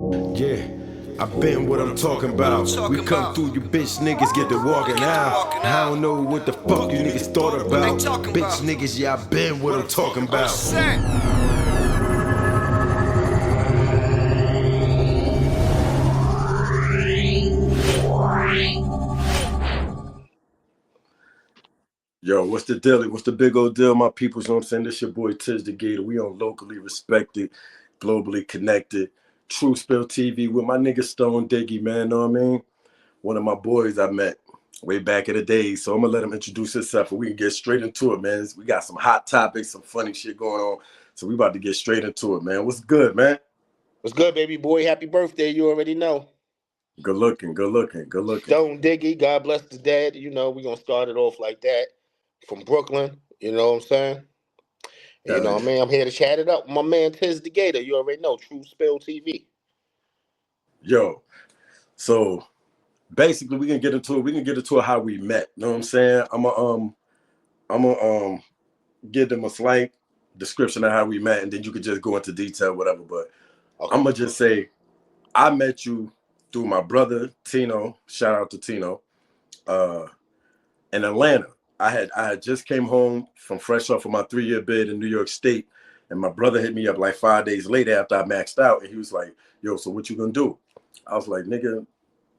Yeah, I've been what I'm talking about. We come through, you bitch niggas get to walking out. I don't know what the fuck you niggas thought about. Bitch niggas, yeah, I've been what I'm talking about. Yo, what's the deal? What's the big old deal, my peoples? You know what I'm saying? This your boy Tiz the Gator. We on Locally Respected, Globally Connected, True Spill TV with my nigga Stone Diggy, man. Know what I mean? One of my boys I met way back in the day. So I'm gonna let him introduce himself and we can get straight into it, man. We got some hot topics, some funny shit going on. So we about to get straight into it, man. What's good, man? What's good, baby boy? Happy birthday. You already know. Good looking, good looking, good looking. Stone Diggy, God bless the dead. You know, we're going to start it off like that. From Brooklyn, you know what I'm saying? You know what I mean? I'm here to chat it up with my man Tiz the Gator. You already know, True Spill TV. Yo, so basically we can get into it. We can get into how we met. You know what I'm saying? I'm gonna give them a slight description of how we met, and then you could just go into detail, whatever. But okay. I'm gonna just say I met you through my brother Tino. Shout out to Tino. In Atlanta. I had just came home from fresh off of my 3-year bid in New York State, and my brother hit me up like 5 days later after I maxed out, and he was like, "Yo, so what you gonna do?" I was like, "Nigga,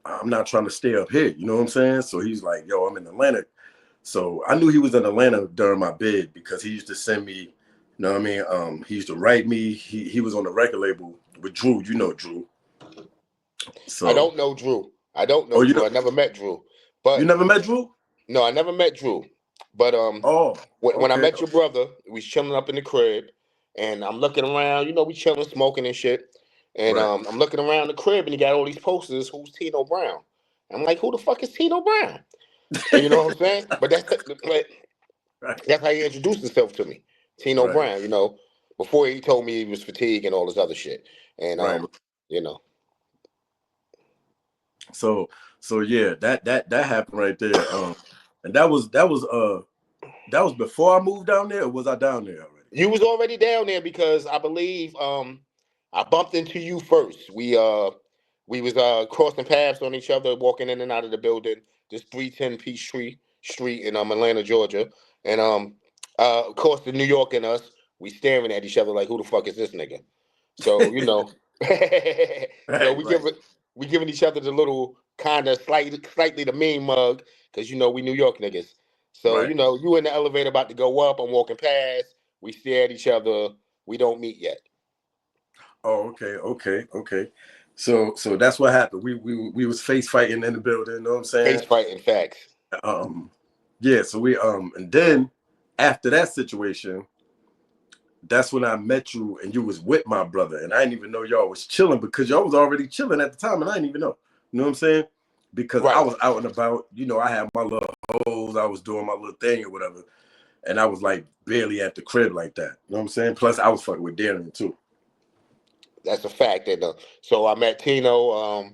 I'm not trying to stay up here." You know what I'm saying? So he's like, "Yo, I'm in Atlanta." So I knew he was in Atlanta during my bid because he used to send me, you know what I mean? He used to write me. He was on the record label with Drew. You know Drew. So I don't know Drew. I don't know Drew. I never met Drew. But you never met Drew? No, I never met Drew. But when I met your brother, we was chilling up in the crib, and I'm looking around. You know, we chilling, smoking and shit. And right. I'm looking around the crib, and he got all these posters. Who's Tino Brown? I'm like, who the fuck is Tino Brown? And you know what I'm saying? But that's how he introduced himself to me, Tino Brown. You know, before he told me he was fatigued and all this other shit. And you know. So yeah, that happened right there. And that was before I moved down there, or was I down there already? You was already down there because I believe I bumped into you first. We was crossing paths on each other, walking in and out of the building. This 310 Peachtree Street in Atlanta, Georgia, and of course the New York and us, we staring at each other like, who the fuck is this nigga? So you know, so we giving each other the little kind of slightly the mean mug because you know we New York niggas. So you know, you in the elevator about to go up. I'm walking past. We stare at each other. We don't meet yet. Oh, okay. So that's what happened. We was face fighting in the building. You know what I'm saying? Face fighting, facts. Yeah. So we and then after that situation, that's when I met you, and you was with my brother, and I didn't even know y'all was chilling because y'all was already chilling at the time, and I didn't even know. You know what I'm saying? Because I was out and about. You know, I had my little hoes. I was doing my little thing or whatever. And I was like barely at the crib like that. You know what I'm saying? Plus, I was fucking with Darren too. That's a fact. So I met Tino.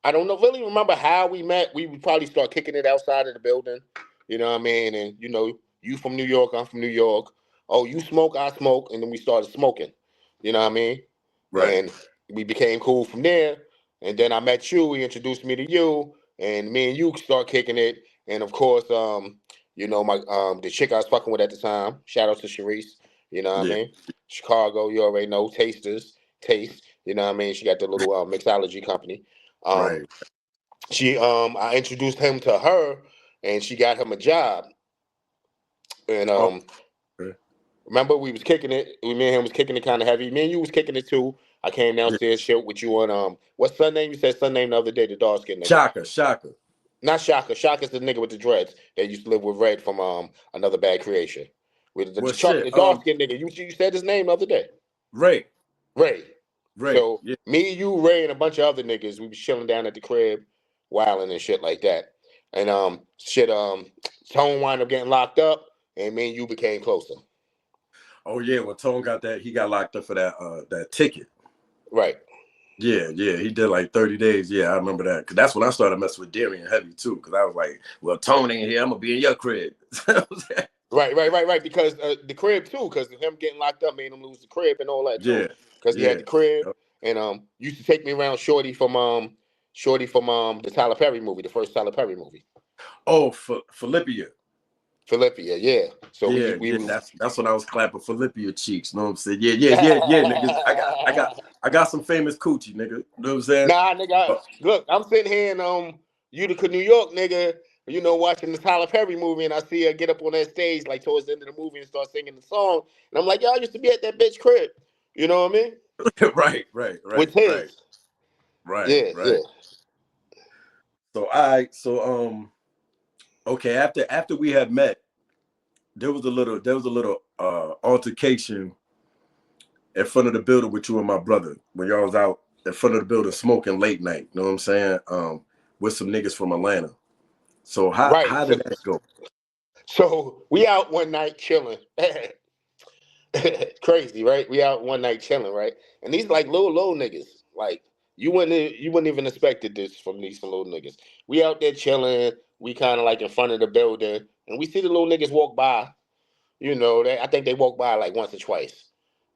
I don't really remember how we met. We would probably start kicking it outside of the building. You know what I mean? And you know, you from New York, I'm from New York. Oh, you smoke, I smoke, and then we started smoking. You know what I mean? Right. And we became cool from there. And then I met you. He introduced me to you, and me and you start kicking it. And of course, you know, my the chick I was fucking with at the time. Shout out to Sharice. You know what I mean? Chicago, you already know. Taste. You know what I mean? She got the little mixology company. She I introduced him to her, and she got him a job. And remember we was kicking it. Me and him was kicking it kind of heavy. Me and you was kicking it too. I came downstairs, shit with you on what's son name? You said son name the other day. The dark skin nigga. Shaka. Not Shaka. Shaka's the nigga with the dreads that used to live with Red from Another Bad Creation. With the dark skin nigga. You said his name the other day. Ray. So me, you, Ray, and a bunch of other niggas, we was chilling down at the crib, wilding and shit like that. And Tone wound up getting locked up, and me and you became closer. Oh yeah, when Tone got that, he got locked up for that ticket. Right. Yeah, he did like 30 days. Yeah, I remember that. Cause that's when I started messing with Darian heavy too. Cause I was like, well, Tone ain't here, I'm gonna be in your crib. Right. Because the crib too, because him getting locked up made him lose the crib and all that too. Because he had the crib and used to take me around Shorty from the Tyler Perry movie, the first Tyler Perry movie. Oh, for Philippia. Philippia, yeah. So Yeah, we yeah, was that's when I was clapping Philippia cheeks. Know what I'm saying? Yeah, niggas. I got some famous coochie, nigga. Know what I'm saying? Nah, nigga. Look, I'm sitting here in Utica, New York, nigga. You know, watching the Tyler Perry movie, and I see her get up on that stage like towards the end of the movie and start singing the song, and I'm like, y'all used to be at that bitch crib. You know what I mean? Right. With his. Yeah, yeah. Right. So okay, after we had met, there was a little altercation in front of the building with you and my brother when y'all was out in front of the building smoking late night. You know what I'm saying? With some niggas from Atlanta. So Right. how did that go? So we out one night chilling. Crazy, right? We out one night chilling, right? And these like little niggas. Like you wouldn't even expected this from these little niggas. We out there chilling. We kind of like in front of the building, and we see the little niggas walk by. You know, I think they walk by like once or twice.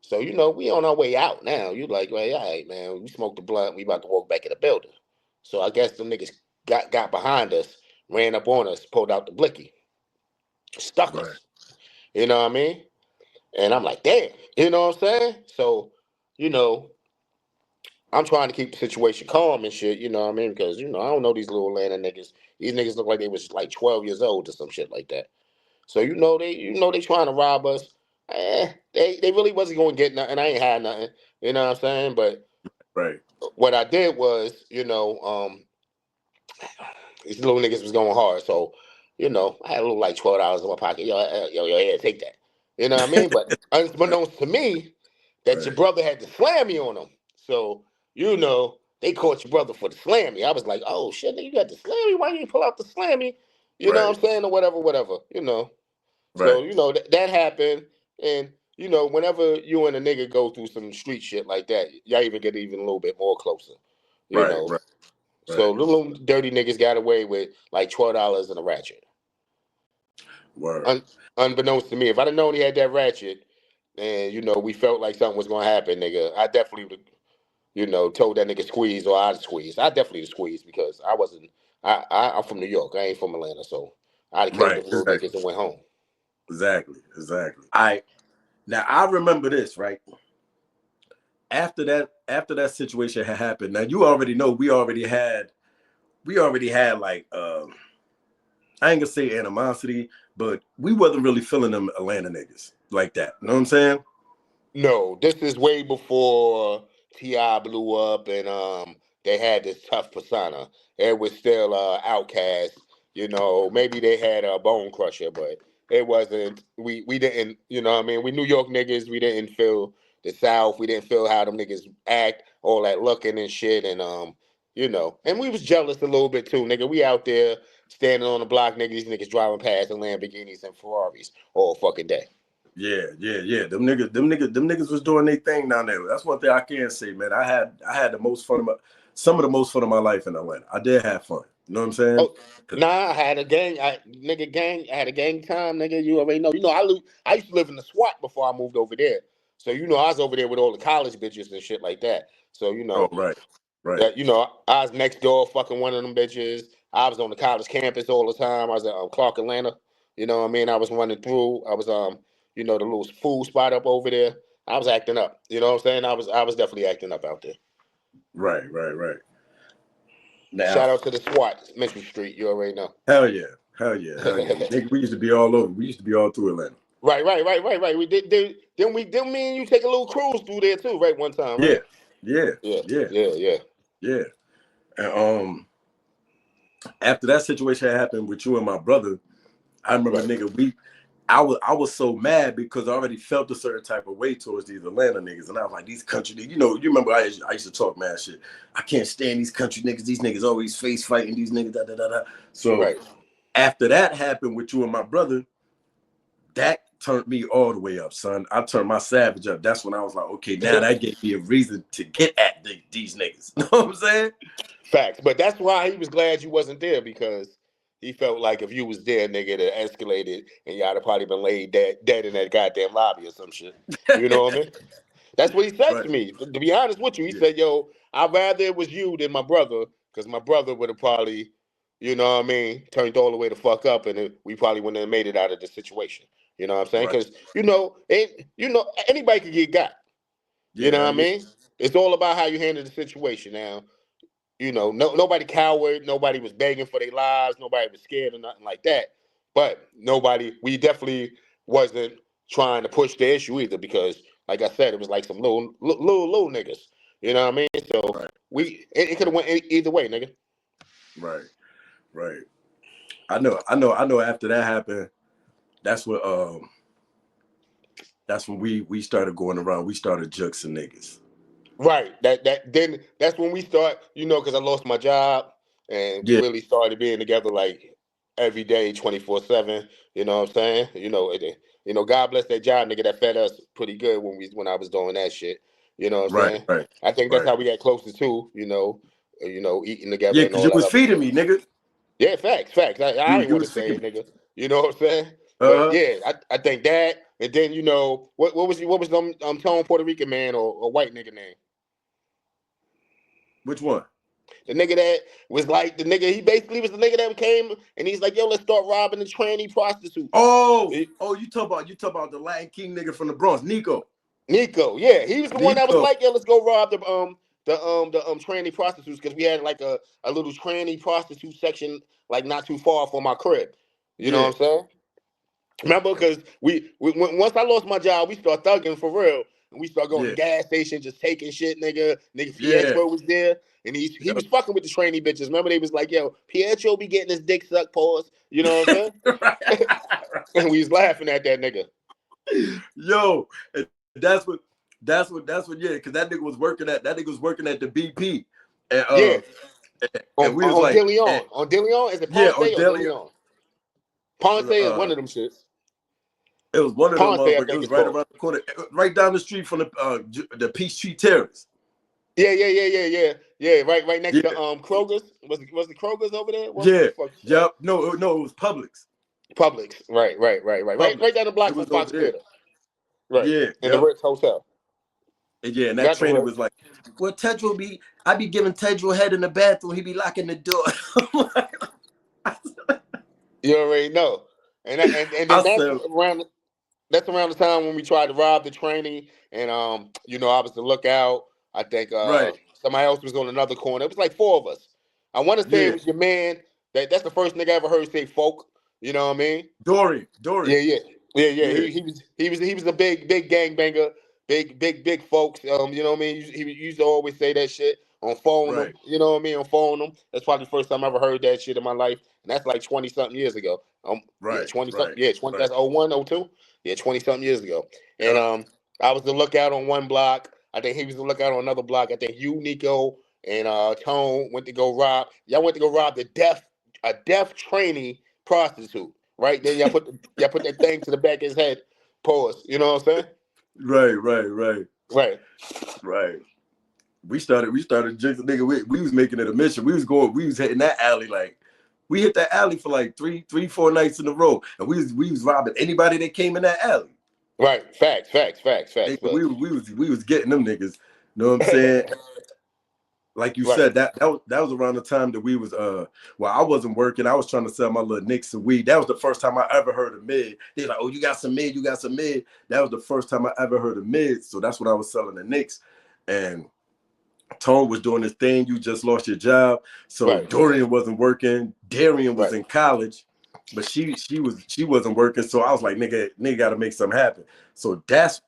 So you know, we on our way out now. You like, well, all right, man. We smoked the blunt. We about to walk back in the building. So I guess the niggas got behind us, ran up on us, pulled out the blicky, stuck Right, us. You know what I mean? And I'm like, damn, you know what I'm saying? So, you know, I'm trying to keep the situation calm and shit, you know what I mean? Because, you know, I don't know these little Atlanta niggas. These niggas look like they was like 12 years old or some shit like that. So they trying to rob us. They really wasn't gonna get nothing. I ain't had nothing. You know what I'm saying? But right, what I did was, these little niggas was going hard. So, you know, I had a little like $12 in my pocket. Yo, yeah, take that. You know what I mean? But unbeknownst to me, that your right, brother had to slam me on him. So, you know, they caught your brother for the slammy. I was like, oh shit, nigga, you got the slammy. Why you ain't pull out the slammy? You know right, what I'm saying? Or whatever, you know. right, So, you know, that happened. And, you know, whenever you and a nigga go through some street shit like that, y'all even get even a little bit more closer. You right, know. right, right. So the little dirty niggas got away with like $12 in a ratchet. Word. Un- Unbeknownst to me, if I'd have known he had that ratchet, and you know we felt like something was gonna happen, nigga, I definitely would, you know, told that nigga squeeze or I'd squeeze. I definitely squeeze because I wasn't. I'm from New York. I ain't from Atlanta, so I'd have killed Right. them little niggas and went home. Exactly. Now I remember this, right? After that situation had happened, now you already know we already had like I ain't gonna say animosity, but we wasn't really feeling them Atlanta niggas like that. You know what I'm saying? No, this is way before Ti blew up and they had this tough persona. It was still Outcast, you know. Maybe they had a Bone Crusher, but it wasn't. We didn't, you know what I mean? We New York niggas. We didn't feel the South. We didn't feel how them niggas act, all that looking and shit, and you know. And we was jealous a little bit too, nigga. We out there standing on the block, nigga. These niggas driving past in Lamborghinis and Ferraris all fucking day. Yeah. Them niggas was doing their thing down there. That's one thing I can say, man. I had the most fun of some of the most fun of my life in Atlanta. I did have fun. You know what I'm saying? Oh, nah, I had a gang. I had a gang time, nigga. You already know. You know, I used to live in the SWAT before I moved over there. So you know, I was over there with all the college bitches and shit like that. So you Oh, know, right. I was next door fucking one of them bitches. I was on the college campus all the time. I was at Clark, Atlanta. You know what I mean? I was running through. I was you know, the little food spot up over there. I was acting up. You know what I'm saying? I was definitely acting up out there. Right. Now, Shout out to the SWAT, Mitchell Street. You already know. hell yeah. Nigga, we used to be all over. We used to be all through Atlanta. Right. We didn't me and you take a little cruise through there too, right? One time, Yeah, right? yeah, Yeah, yeah, yeah. yeah. And after that situation happened with you and my brother, I remember, Right. nigga, I was so mad because I already felt a certain type of way towards these Atlanta niggas, and I was like, these country niggas, you remember I used to talk mad shit. I can't stand these country niggas. These niggas always face fighting. These niggas da da da da. So Right. after that happened with you and my brother, that turned me all the way up, son. I turned my savage up. That's when I was like, okay, now that gave me a reason to get at these niggas. You know what I'm saying? Facts. But that's why he was glad you wasn't there because he felt like if you was there, nigga, it escalated and y'all would have probably been laid dead in that goddamn lobby or some shit. You know what I mean? That's what he said Right. to me. To be honest with you, he Yeah. said, "Yo, I'd rather it was you than my brother, because my brother would have probably, you know what I mean, turned all the way the fuck up, and we probably wouldn't have made it out of the situation." You know what I'm saying? Right. Because anybody could get got. You Yeah. know Hell what I yeah. mean? It's all about how you handle the situation. Now, nobody coward, nobody was begging for their lives, nobody was scared or nothing like that. But we definitely wasn't trying to push the issue either, because, like I said, it was like some little niggas. You know what I mean? So Right. it could have went either way, nigga. Right. Right. I know. After that happened, that's what that's when we started going around. We started juxing niggas. Right. Then that's when we start, because I lost my job, and we Yeah. really started being together like every day, 24/7. You know what I'm saying? God bless that job, nigga, that fed us pretty good when I was doing that shit. You know what I'm Right. saying? Right. I think that's Right. how we got closer too. Eating together Yeah, and because all you that was other feeding shit. me, nigga. Yeah, facts. I You ain't you want to was say feeding it, me. nigga. You know what I'm saying? But Uh huh. yeah, I think that, and then what was tone Puerto Rican man or white nigga name? Which one? The nigga that was like the nigga, he basically was the nigga that came and he's like, yo, let's start robbing the tranny prostitutes. Oh, Eh, oh, you talk about the Latin King nigga from the Bronx, Nico. Nico, yeah, he was the one that was Nico. like, yo, let's go rob the tranny prostitutes, because we had like a little tranny prostitute section like not too far from our crib. You know Yeah. what I'm saying? Remember, because once I lost my job, we start thugging for real, and we start going to Yeah. gas stations, just taking shit, nigga. Nigga Yeah. Pietro was there, and he was fucking with the trainee bitches. Remember, they was like, "Yo, Pietro be getting his dick sucked, pause." You know what I'm saying? And we was laughing at that nigga. Yo, and that's what yeah, because that nigga was working at the BP. And Yeah, and we was on like, and, DeLeon, is it yeah, Ponce on or Delia. DeLeon? Ponce is one of them shits. It was one of them Ponce, I motherfuckers. It think was it's right called. around the corner, right down the street from the Peachtree Terrace. Yeah. Right next to Yeah. Kroger's. Was the Kroger's over there? What Yeah. the fuck is that? Yep. No, it was Publix. Publix. Right. Right Publix. down the block It from was over Fox there. Theater. Right. Yeah. In the Yep. Ritz Hotel. And yeah, and that Not the trainer Ritz. was like, well, I be giving Tedro head in the bathroom. He be locking the door. You already know. And then I said, that's around the time when we tried to rob the training, and I was the lookout. I think right. somebody else was on another corner. It was like four of us. I want to say it Yeah. was your man. That's the first nigga I ever heard say folk. You know what I mean? Dorian. Yeah. Yeah. He was a big gangbanger, big folks. You know what I mean? He used to always say that shit on phone them. Right. You know what I mean? On phone them. That's probably the first time I ever heard that shit in my life, and that's like 20 something years ago. Yeah, Right. 20 something. Right. Yeah, 20. Right. That's 01, 02. Yeah, 20 something years ago. And Yep. I was the lookout on one block. I think he was the lookout on another block. I think you, Nico, and Tone went to go rob. Y'all went to go rob a deaf trainee prostitute. Right then, y'all put that thing to the back of his head. Pause. You know what I'm saying? Right. Right. Right. We started just nigga. We was making it a mission. We was hitting that alley like we hit that alley for like three, 4 nights in a row. And we was robbing anybody that came in that alley. Right. Facts. Nigga, But we was getting them niggas. You know what I'm saying? Like you right. said, that was around the time that we was I wasn't working. I was trying to sell my little nicks of weed. That was the first time I ever heard of mid. They like, oh, you got some mid. That was the first time I ever heard of mid. So that's what I was selling the nicks. And Tone was doing his thing. You just lost your job. So Right. Dorian wasn't working. Darian was Right. in college, but she wasn't working. So I was like, nigga got to make something happen. So that's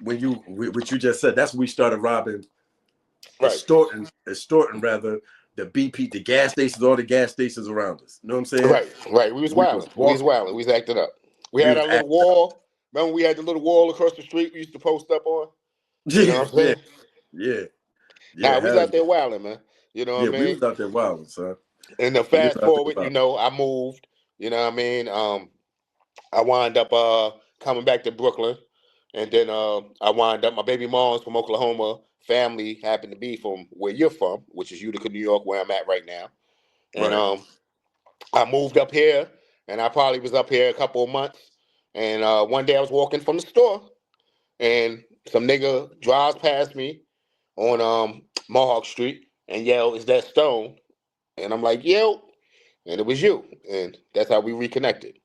what you just said. That's when we started robbing, Right. extorting rather the BP, the gas stations, all the gas stations around us. You know what I'm saying? Right. We was We was wilding. walking. We was acting up. We We had was our little acting. wall. Remember, we had the little wall across the street we used to post up on. You know Yeah, what I'm yeah, saying? yeah, Nah, yeah. we was Hell out yeah. there wilding, man. You know what Yeah, I we mean? was out there wilding, son. And the We was fast out there forward, wilding. I moved. You know what I mean? I wind up coming back to Brooklyn, and then I wind up my baby mom's from Oklahoma. Family happened to be from where you're from, which is Utica, New York, where I'm at right now. And Right. I moved up here, and I probably was up here a couple of months. And one day I was walking from the store, and some nigga drives past me on Mohawk Street and yell, "Is that Stone?" And I'm like, "Yo," and it was you, and that's how we reconnected.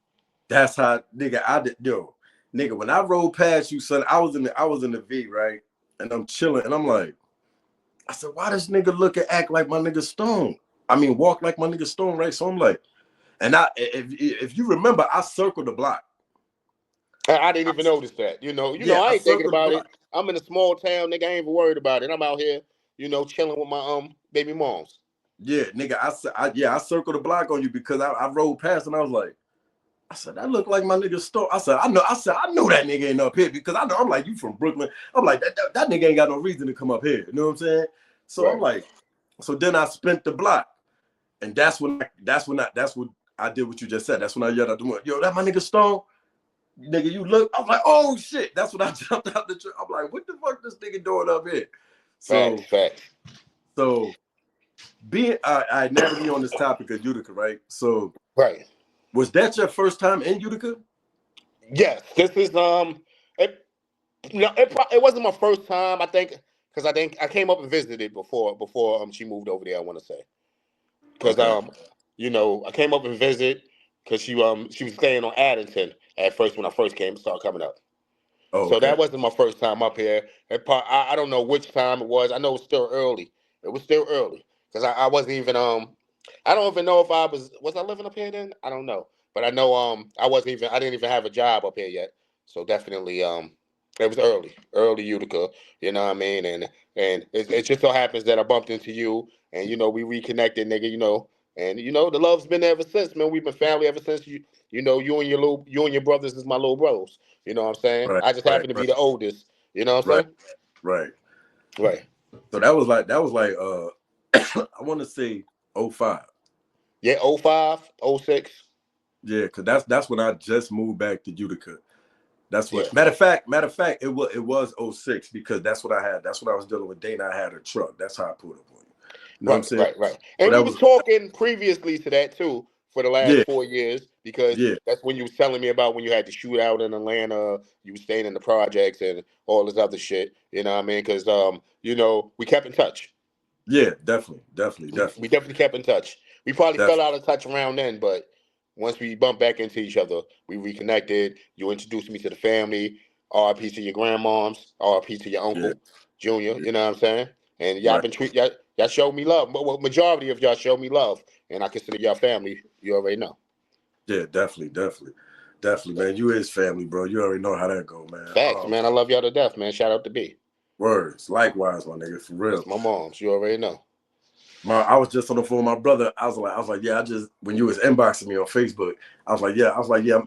That's how, nigga, I did, yo, nigga, when I rode past you, son, I was in the V, right? And I'm chilling, and I'm like, I said, why does nigga look and act like my nigga Stone? I mean, walk like my nigga Stone, right? So I'm like, and if you remember, I circled the block. I didn't even notice that. Yeah, I I ain't thinking circled the about it. block. I'm in a small town, nigga. I ain't even worried about it. I'm out here, chilling with my baby moms. Yeah, nigga, I circled the block on you because I rode past and I was like, I said, that look like my nigga Stone. I know that nigga ain't up here because I know, I'm like, you from Brooklyn. I'm like, that nigga ain't got no reason to come up here. You know what I'm saying? So I'm like, so then I spent the block. And that's what I did what you just said. That's when I yelled out the window, yo, that my nigga Stone. Nigga, you look. I was like, oh shit. That's when I jumped out the truck. I'm like, what the fuck this nigga doing up here? So Facts. So being I navigate on this topic of Utica, right? So Right. was that your first time in Utica? Yes. This is it no, it wasn't my first time, I think, because I think I came up and visited before she moved over there, I want to say. Because Okay. I came up and visit because she was staying on Addington at first when I first started coming up. Oh, So that okay. wasn't my first time up here. I don't know which time it was. I know it was still early. It was still early because I wasn't even I don't even know if I living up here then. I don't know, but I know I didn't even have a job up here yet. So definitely it was early Utica. You know what I mean? And it just so happens that I bumped into you and we reconnected, nigga. And the love's been there ever since, man. We've been family ever since you and your brothers is my little brothers. You know what I'm saying? Right, I just right, happen to be right, the oldest. You know what I'm right, saying? right. Right. So that was like I want to say '05. Yeah, '05, '06. Yeah, because that's when I just moved back to Utica. That's Yeah. what matter of fact, it was '06 because that's what I had. That's what I was dealing with. Dana, I had a truck. That's how I pulled up on you. You know what I'm saying? Right. So And we that was was talking previously to that too for the last yeah, 4 years because yeah, that's when you was telling me about when you had to shoot out in Atlanta, you was staying in the projects and all this other shit. You know what I mean? Because we kept in touch. yeah, definitely, We definitely kept in touch. We probably fell definitely. out of touch around then, but once we bumped back into each other, we reconnected. You introduced me to the family. RIP to your grandmoms. RIP to your Yeah, uncle, Junior. yeah, You know what I'm saying? And y'all right. been y'all showed me love. Well, majority of y'all showed me love, and I consider y'all family. You already know. Yeah, definitely, man. You is family, bro. You already know how that go, man. Facts, man. I love y'all to death, man. Shout out to B. Words, likewise, my nigga, for That's real. my moms. You already know. I was just on the phone with my brother. I was like, yeah, when you was inboxing me on Facebook, yeah,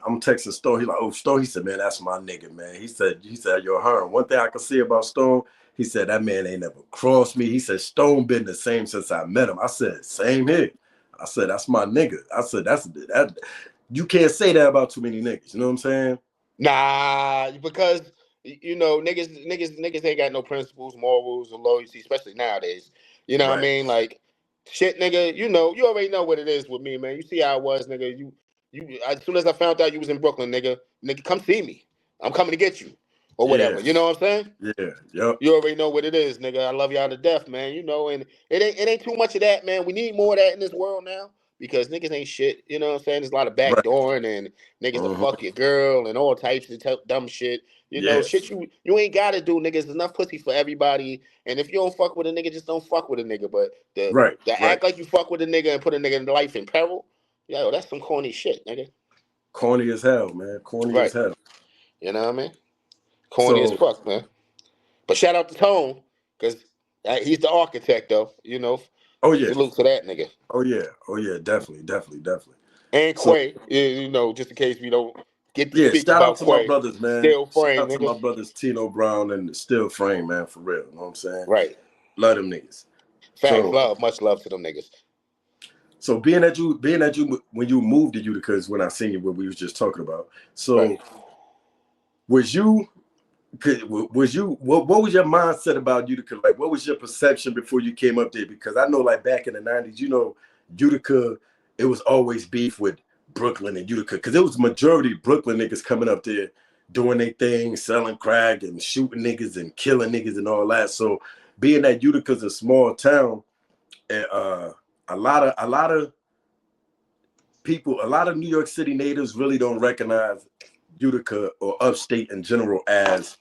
I'm texting Stone. He's like, oh, Stone. He said, man, that's my nigga, man. He said, yo, Herm, one thing I can say about Stone, he said, that man ain't never crossed me. He said, Stone been the same since I met him. I said, same here. I said, that's my nigga. I said, that. You can't say that about too many niggas. You know what I'm saying? Nah, because niggas ain't got no principles, morals, or loyalty, especially nowadays. You know what I Right. mean? Like, shit, nigga. You already know what it is with me, man. You see how I was, nigga. You. As soon as I found out you was in Brooklyn, nigga, come see me. I'm coming to get you, or Yeah. whatever. You know what I'm saying? Yeah. Yep. You already know what it is, nigga. I love y'all to death, man. And it ain't too much of that, man. We need more of that in this world now because niggas ain't shit. You know what I'm saying? There's a lot of Right. backdooring and niggas will fuck your girl and all types of dumb shit. Yeah. Shit you ain't gotta do, niggas. There's enough pussy for everybody. And if you don't fuck with a nigga, just don't fuck with a nigga. But Right. the Right. act like you fuck with a nigga and put a nigga in life in peril, yo, that's some corny shit, nigga. Corny as hell, man. Corny as Right. hell. You know what I mean? Corny as So, fuck, man. But shout out to Tone, because he's the architect, though. oh yeah. Salute to that nigga. Oh yeah. Oh yeah. Definitely. And So Quay, just in case we don't get to yeah, speak shout out about to my Quay, brothers, man. still Shout frame, out to my nigga. brothers Tino Brown and Still Frame, man, for real. You know what I'm saying? Right. Love them niggas. Facts, So love, much love to them niggas. being that you when you moved to Utica is when I seen you what we was just talking about. Right. So was you what was your mindset about Utica? Like what was your perception before you came up there? Because I know like back in the 90s, Utica, it was always beef with Brooklyn and Utica because it was majority Brooklyn niggas coming up there doing their thing, selling crack and shooting niggas and killing niggas and all that. So being that Utica's a small town, and a lot of people, a lot of New York City natives really don't recognize Utica or upstate in general as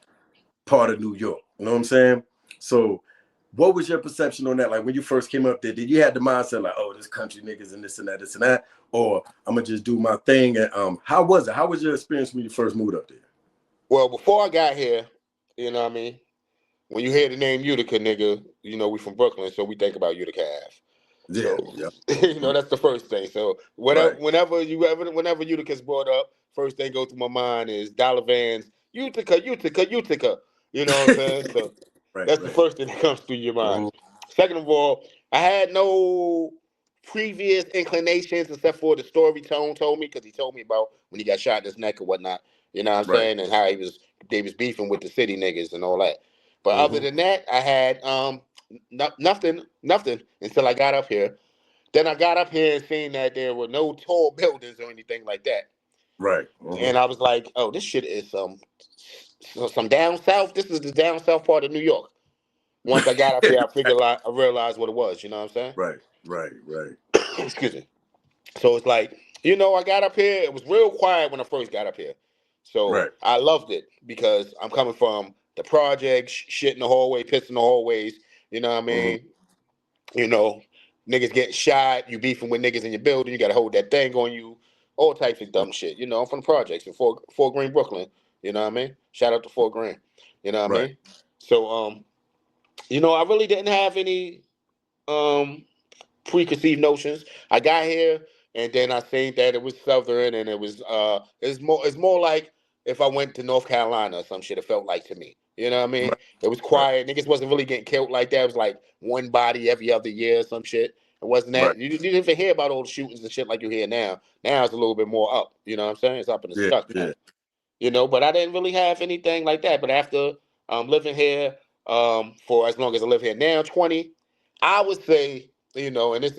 part of New York. You know what I'm saying? So what was your perception on that? Like when you first came up there, did you have the mindset like, oh, this country niggas and this and that, or I'm gonna just do my thing? And how was it? How was your experience when you first moved up there? Well, before I got here, you know what I mean? When you hear the name Utica, nigga, you know we from Brooklyn, so we think about Utica Ave. Yeah, So yeah, you know that's the first thing. So right. whenever Utica's brought up, first thing go through my mind is Dollar Van's Utica, Utica, Utica. You know what I'm saying? So Right, that's the right. first thing that comes through your mind. Mhm. Second of all, I had no previous inclinations except for the story Tone told me because he told me about when he got shot in his neck or whatnot. You know what I'm Right. saying? And how they was beefing with the city niggas and all that. But other Hmm. than that, I had nothing until I got up here. Then I got up here and seen that there were no tall buildings or anything like that. Right. Hmm. And I was like, oh, this shit is some down south. This is the down south part of New York. Once I got up here, I realized what it was. You know what I'm Right. Right. Right. saying? Excuse me. So it's like, you know, I got up here. It was real quiet when I first got up here. So Right. I loved it because I'm coming from the projects, shit in the hallway, piss in the hallways. You know what I Hmm. mean? You know, niggas getting shot, you beefing with niggas in your building, you gotta hold that thing on you, all types of dumb shit. You know, I'm from the projects in Fort Greene, Brooklyn. You know what I mean? Shout out to Fort Greene. You know what I Right. mean? So you know, I really didn't have any um preconceived notions. I got here and then I seen that it was Southern and it's more like if I went to North Carolina or some shit, it felt like to me. You know what I mean? Right. It was Right. quiet. Niggas wasn't really getting killed like that. It was like one body every other year or some shit. It wasn't Right. that you didn't even hear about all the shootings and shit like you hear now. Now it's a little bit more up. You know what I'm saying? It's up and it's Yeah. stuck now. Yeah. You know, but I didn't really have anything like that. But after living here for as long as I live here now, 20, I would say, you know, and it's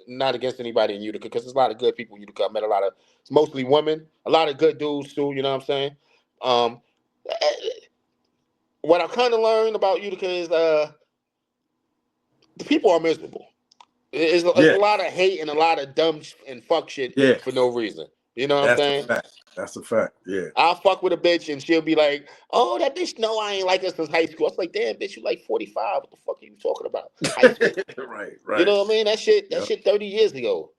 not against anybody in Utica because there's a lot of good people in Utica. I met a lot of, it's mostly women, a lot of good dudes too. You know what I'm saying? Um, what I kind of learned about Utica is the people are miserable. It's a Yeah. lot of hate and a lot of dumb and fuck shit Yeah. for no reason. You know what I'm That's a saying? fact. That's a fact. Yeah. I'll fuck with a bitch and she'll be like, "Oh, that bitch know I ain't like her since high school." I was like, "Damn, bitch, you like 45? What the fuck are you talking about? High school?" Right. You Right. know what I mean? That Yeah. shit 30 years ago.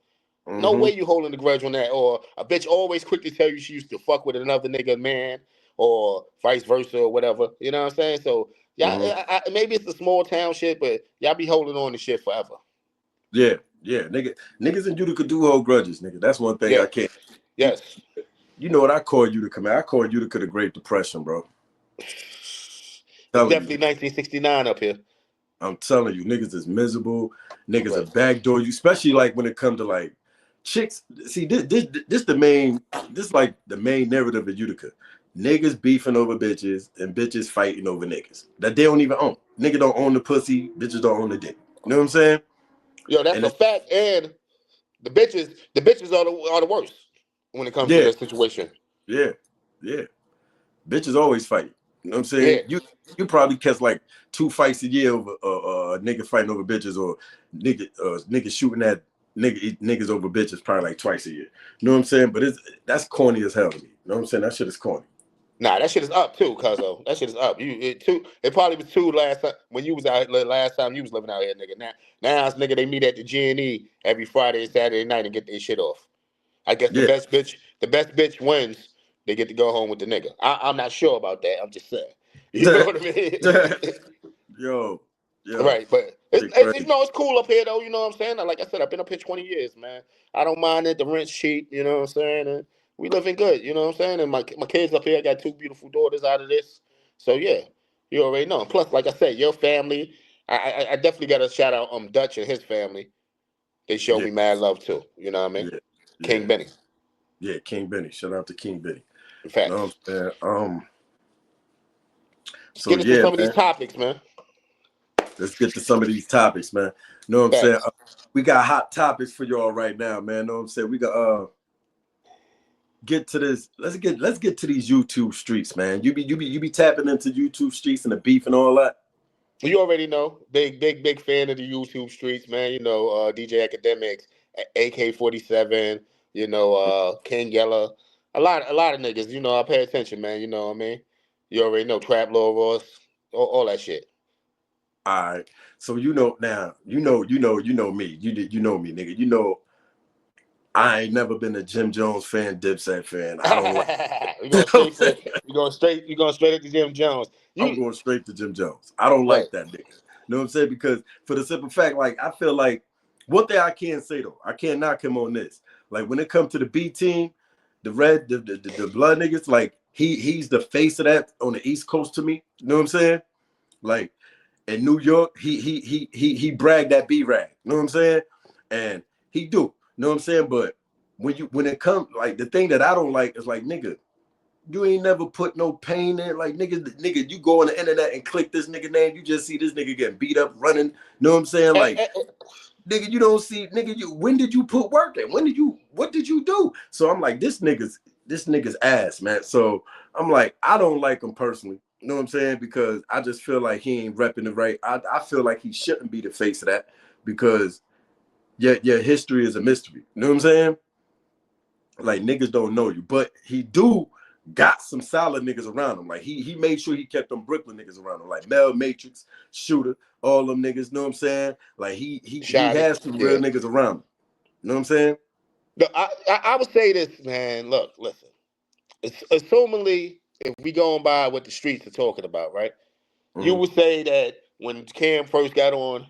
No Hmm. way you holding the grudge on that. Or a bitch always quick to tell you she used to fuck with another nigga man, or vice versa, or whatever. You know what I'm saying? So y'all, Hmm. maybe it's a small town shit, but y'all be holding on to shit forever. Yeah. Yeah. Niggas in Utica do hold grudges, nigga. That's one thing I Yeah. can't. You, Yes. you know what I call Utica, man? I call Utica the Great Depression, bro. It's Telling you. definitely 1969 up here. I'm telling you, niggas is miserable. Niggas are Right. backdoor you, especially like when it comes to like chicks. See, this like the main narrative of Utica. Niggas beefing over bitches and bitches fighting over niggas that they don't even own. Nigga don't own the pussy, bitches don't own the dick. You know what I'm saying? Yo, that's And a it's, fact. And the bitches are the worst when it comes to yeah, that situation. yeah, yeah. Bitches always fight. You know what I'm saying? Yeah. You probably catch like 2 fights a year over nigga fighting over bitches or nigga shooting at niggas over bitches probably like twice a year. You know what I'm saying? But that's corny as hell to me. You know what I'm saying? That shit is corny. Nah, that shit is up too, cuzzo. That shit is up. It probably was two last time when you was out last time you was living out here, nigga. Now it's nigga they meet at the G&E every Friday and Saturday night and get their shit off. I guess Yeah. the best bitch wins. They get to go home with the nigga. I'm not sure about that. I'm just saying. You know what I mean? yo, yo, Right, but shit crazy. you know it's cool up here though. You know what I'm saying? Like I said, I've been up here 20 years, man. I don't mind it. The rent's cheap. You know what I'm saying? And we living good. You know what I'm saying? And my kids up here, I got two beautiful daughters out of this. So yeah, you already know. And plus, like I said, your family. I definitely got to shout out Dutch and his family. They show Yeah, me mad love too. You know what I mean? yeah, yeah, King Benny. yeah. King Benny. Shout out to King Benny. In You know fact, what I'm saying? let's So get into yeah, some of these man. topics, man. Let's get to some of these topics, man. You know what I'm saying? Facts. We got hot topics for y'all right now, man. You know what I'm saying? We got get to this. Let's get to these YouTube streets, man. You be tapping into YouTube streets and the beef and all that. You already know, big fan of the YouTube streets, man. You know, DJ Academics, AK-47, you know, King Yeller, a lot of niggas. You know, I pay attention, man. You know what I mean? You already know Trap Lord Ross, all that shit. All right. So you know now, you know me. You know me, nigga. You know I ain't never been a Jim Jones fan, Dipset fan. I don't like. we You know going what I'm straight saying? for we going straight at the Jim Jones. I'm You going straight to Jim Jones. I don't right? like that nigga. You know what I'm saying? Because for the simple fact, like I feel like one thing I can't say though, I can't knock him on this. Like when it comes to the B team, the red, the blood niggas, like he's the face of that on the East Coast to me. You know what I'm saying? Like in New York, he bragged that B rag. You know what I'm saying? And he do. You know what I'm saying? But when it comes like the thing that I don't like is like nigga, you ain't never put no pain in. Like nigga, you go on the internet and click this nigga name, you just see this nigga getting beat up, running. You know what I'm saying? Like nigga, you don't see nigga. When did you put work in? What did you do? So I'm like, this nigga's ass, man. So I'm like, I don't like him personally. You know what I'm saying? Because I just feel like he ain't repping the right. I feel like he shouldn't be the face of that because your history is a mystery. You know what I'm saying? Like niggas don't know you, but he do got some solid niggas around him. Like he made sure he kept them Brooklyn niggas around him, like Mel Matrix, Shooter, all them niggas. Know what I'm saying? Like he Shotty, has some real yeah. niggas around him. You know what I'm saying? No, I would say this, man. Look, listen. Assumingly, if we going by what the streets are talking about, right? You Mm-hmm. would say that when Cam first got on,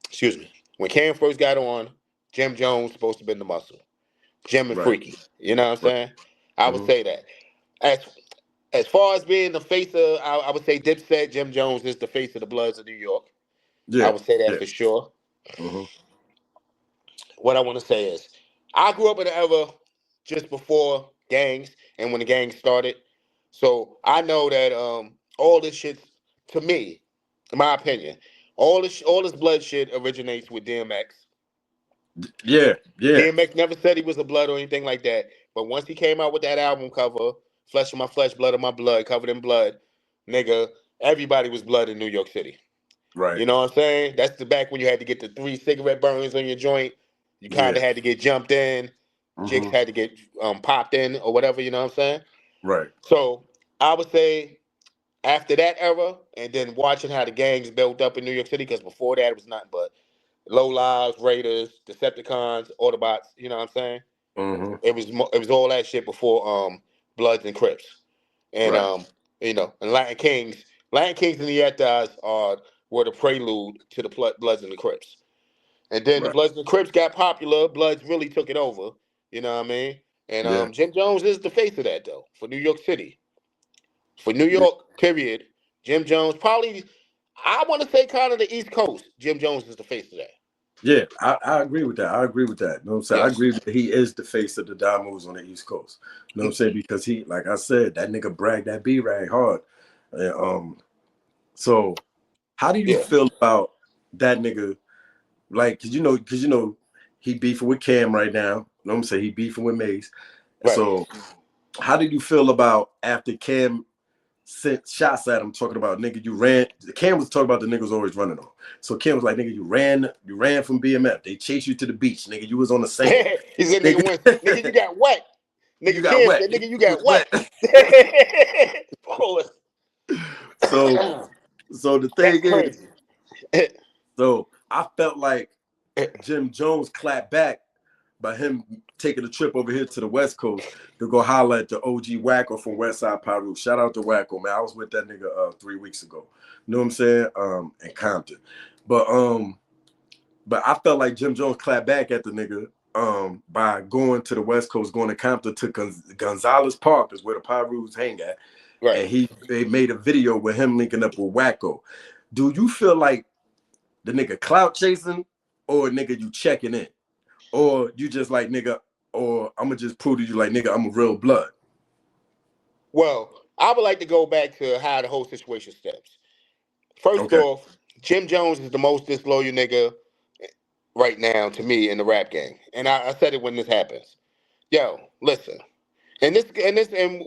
excuse me, when Cam first got on, Jim Jones supposed to be the muscle, Jim and Right. Freaky. You know what I'm Right. saying? I would Mm-hmm. say that. As as far as being the face of, I would say Dipset, Jim Jones is the face of the Bloods of New York. I Yeah. would say that Yeah. for sure. Mm-hmm. What I want to say is, I grew up in an era just before gangs and when the gangs started. So I know that all this shit, to me, in my opinion, all this blood shit originates with DMX. Yeah. Yeah. DMX never said he was a blood or anything like that. But once he came out with that album cover, Flesh of My Flesh, Blood of My Blood, covered in blood, nigga, everybody was blood in New York City. Right. You know what I'm saying? That's the back when you had to get the 3 cigarette burns on your joint. You kind Yeah. of had to get jumped in. Chicks Mm-hmm. had to get popped in or whatever. You know what I'm saying? Right. So I would say after that era, and then watching how the gangs built up in New York City, because before that it was nothing but low lives, Raiders, Decepticons, Autobots. You know what I'm saying? Mm-hmm. It was all that shit before Bloods and Crips, and Right. and Latin Kings and the Yetas were the prelude to the Bloods and the Crips. And then the Right. Bloods and Crips got popular. Bloods really took it over. You know what I mean? And Yeah. Jim Jones is the face of that though for New York City. For New Yeah. York, period. Jim Jones probably, I want to say kind of the East Coast. Jim Jones is the face of that. Yeah, I agree with that. I agree with that. You know what I'm saying? I Yes. agree that he is the face of the Diamonds on the East Coast. You know what I'm saying? Because he, like I said, that nigga bragged that B-rag hard. And, so how do you Yeah. feel about that nigga? Like, cause you know, he beefing with Cam right now. You know what I'm saying? He beefing with Mace. Right. So how did you feel about after Cam sent shots at him talking about nigga you ran? Cam was talking about the niggas always running on. So Cam was like, nigga, you ran from BMF. They chased you to the beach, nigga. You was on the sand. He said, nigga, Nigga, went, nigga, you got wet. you Nigga, got Cam wet. said, You nigga, you was got wet. wet. Pause. so so the That's thing is, crazy. so I felt like Jim Jones clapped back by him taking a trip over here to the West Coast to go holler at the OG Wacko from Westside Piru. Shout out to Wacko, man. I was with that nigga 3 weeks ago. You know what I'm saying? In Compton. But I felt like Jim Jones clapped back at the nigga by going to the West Coast, going to Compton to Gonzalez Park, is where the Pirus hang at. Right. And they made a video with him linking up with Wacko. Do you feel like the nigga clout chasing or nigga you checking in? Or you just like nigga, or I'ma just prove to you like nigga, I'm a real blood. Well, I would like to go back to how the whole situation steps. First Okay. off, Jim Jones is the most disloyal nigga right now to me in the rap game. And I said it when this happens. Yo, listen, and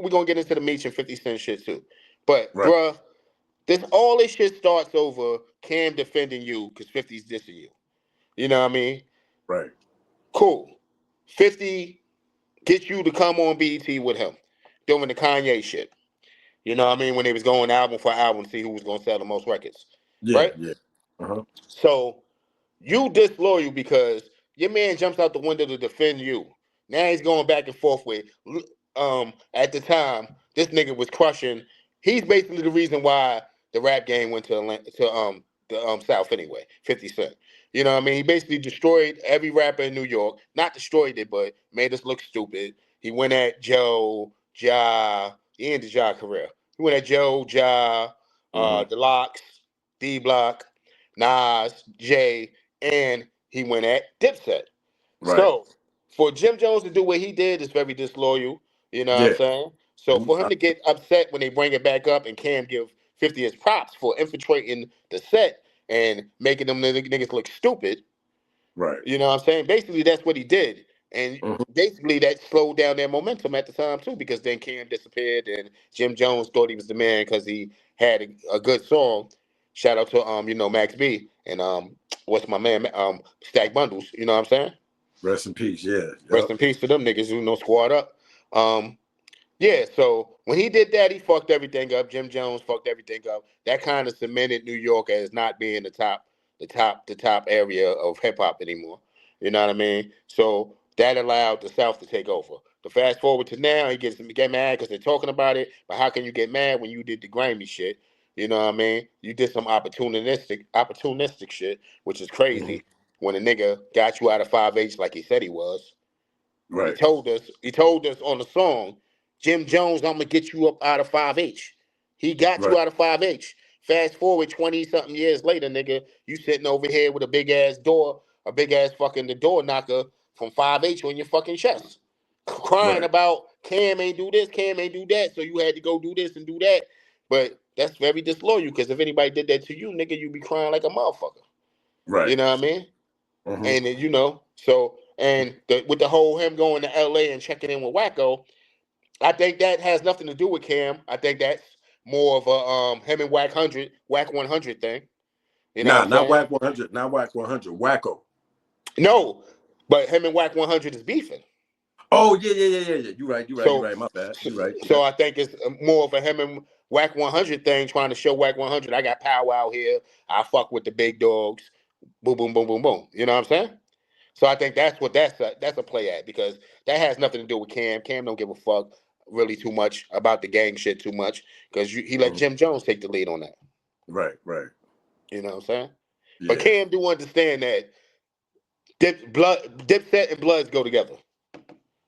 we're gonna get into the Meech and 50 Cent shit too. But Right. bruh, all this shit starts over Cam defending you because 50's dissing you. You know what I mean? Right. Cool. 50 gets you to come on BET with him doing the Kanye shit. You know what I mean? When they was going album for album to see who was gonna sell the most records. Yeah. Right? Yeah. Uh-huh. So you disloyal because your man jumps out the window to defend you. Now he's going back and forth with at the time, this nigga was crushing. He's basically the reason why the rap game went to the South anyway, 50 Cent. You know what I mean? He basically destroyed every rapper in New York. Not destroyed it, but made us look stupid. He went at Joe, Ja, he ended Ja career. He went at Joe, Ja, Mm-hmm. the Locks, D Block, Nas, Jay, and he went at Dipset. Right. So for Jim Jones to do what he did is very disloyal. You know what I'm Yeah. saying? So Mhm. for him to get upset when they bring it back up and Cam give 50 his props for infiltrating the set and making them niggas look stupid, Right. you know what I'm saying? Basically, that's what he did. And Mm-hmm. basically, that slowed down their momentum at the time, too, because then Cam disappeared and Jim Jones thought he was the man because he had a good song. Shout out to, Max B and, what's my man, Stack Bundles, you know what I'm saying? Rest in peace. Yeah. Yep. Rest in peace to them niggas who know squad up. Um, yeah, so when he did that, he fucked everything up. Jim Jones fucked everything up. That kind of cemented New York as not being the top area of hip hop anymore. You know what I mean? So that allowed the South to take over. The fast forward to now, he get mad because they're talking about it. But how can you get mad when you did the grimy shit? You know what I mean? You did some opportunistic shit, which is Mm-hmm. crazy. When a nigga got you out of 5H like he said he was. When he Right. told us on the song, Jim Jones, I'm gonna get you up out of 5H. He got Right. you out of 5H. Fast forward 20 something years later, nigga, you sitting over here with a big ass door, a big ass fucking the door knocker from 5H on your fucking chest. Crying Right. about Cam ain't do this, Cam ain't do that, so you had to go do this and do that. But that's very disloyal because if anybody did that to you, nigga, you be crying like a motherfucker. Right. You know what I mean? Mm-hmm. And with the whole him going to LA and checking in with Wacko, I think that has nothing to do with Cam. I think that's more of a him and Whack 100 thing. You know what Nah, I'm not saying? Whack 100. Not Whack 100. Wacko. No, but him and Whack 100 is beefing. Oh, yeah, yeah, yeah, yeah, yeah. You right. You right. You So right. My bad. so, You right. Yeah. so I think it's more of a him and Whack 100 thing, trying to show Whack 100 I got power out here. I fuck with the big dogs. Boom, boom, boom, boom, boom. You know what I'm saying? So I think that's a play at because that has nothing to do with Cam. Cam don't give a fuck really too much about the gang shit too much because he let Mhm. Jim Jones take the lead on that. Right. Right. You know what I'm saying? But Yeah. Cam do understand that Dipset and Bloods go together.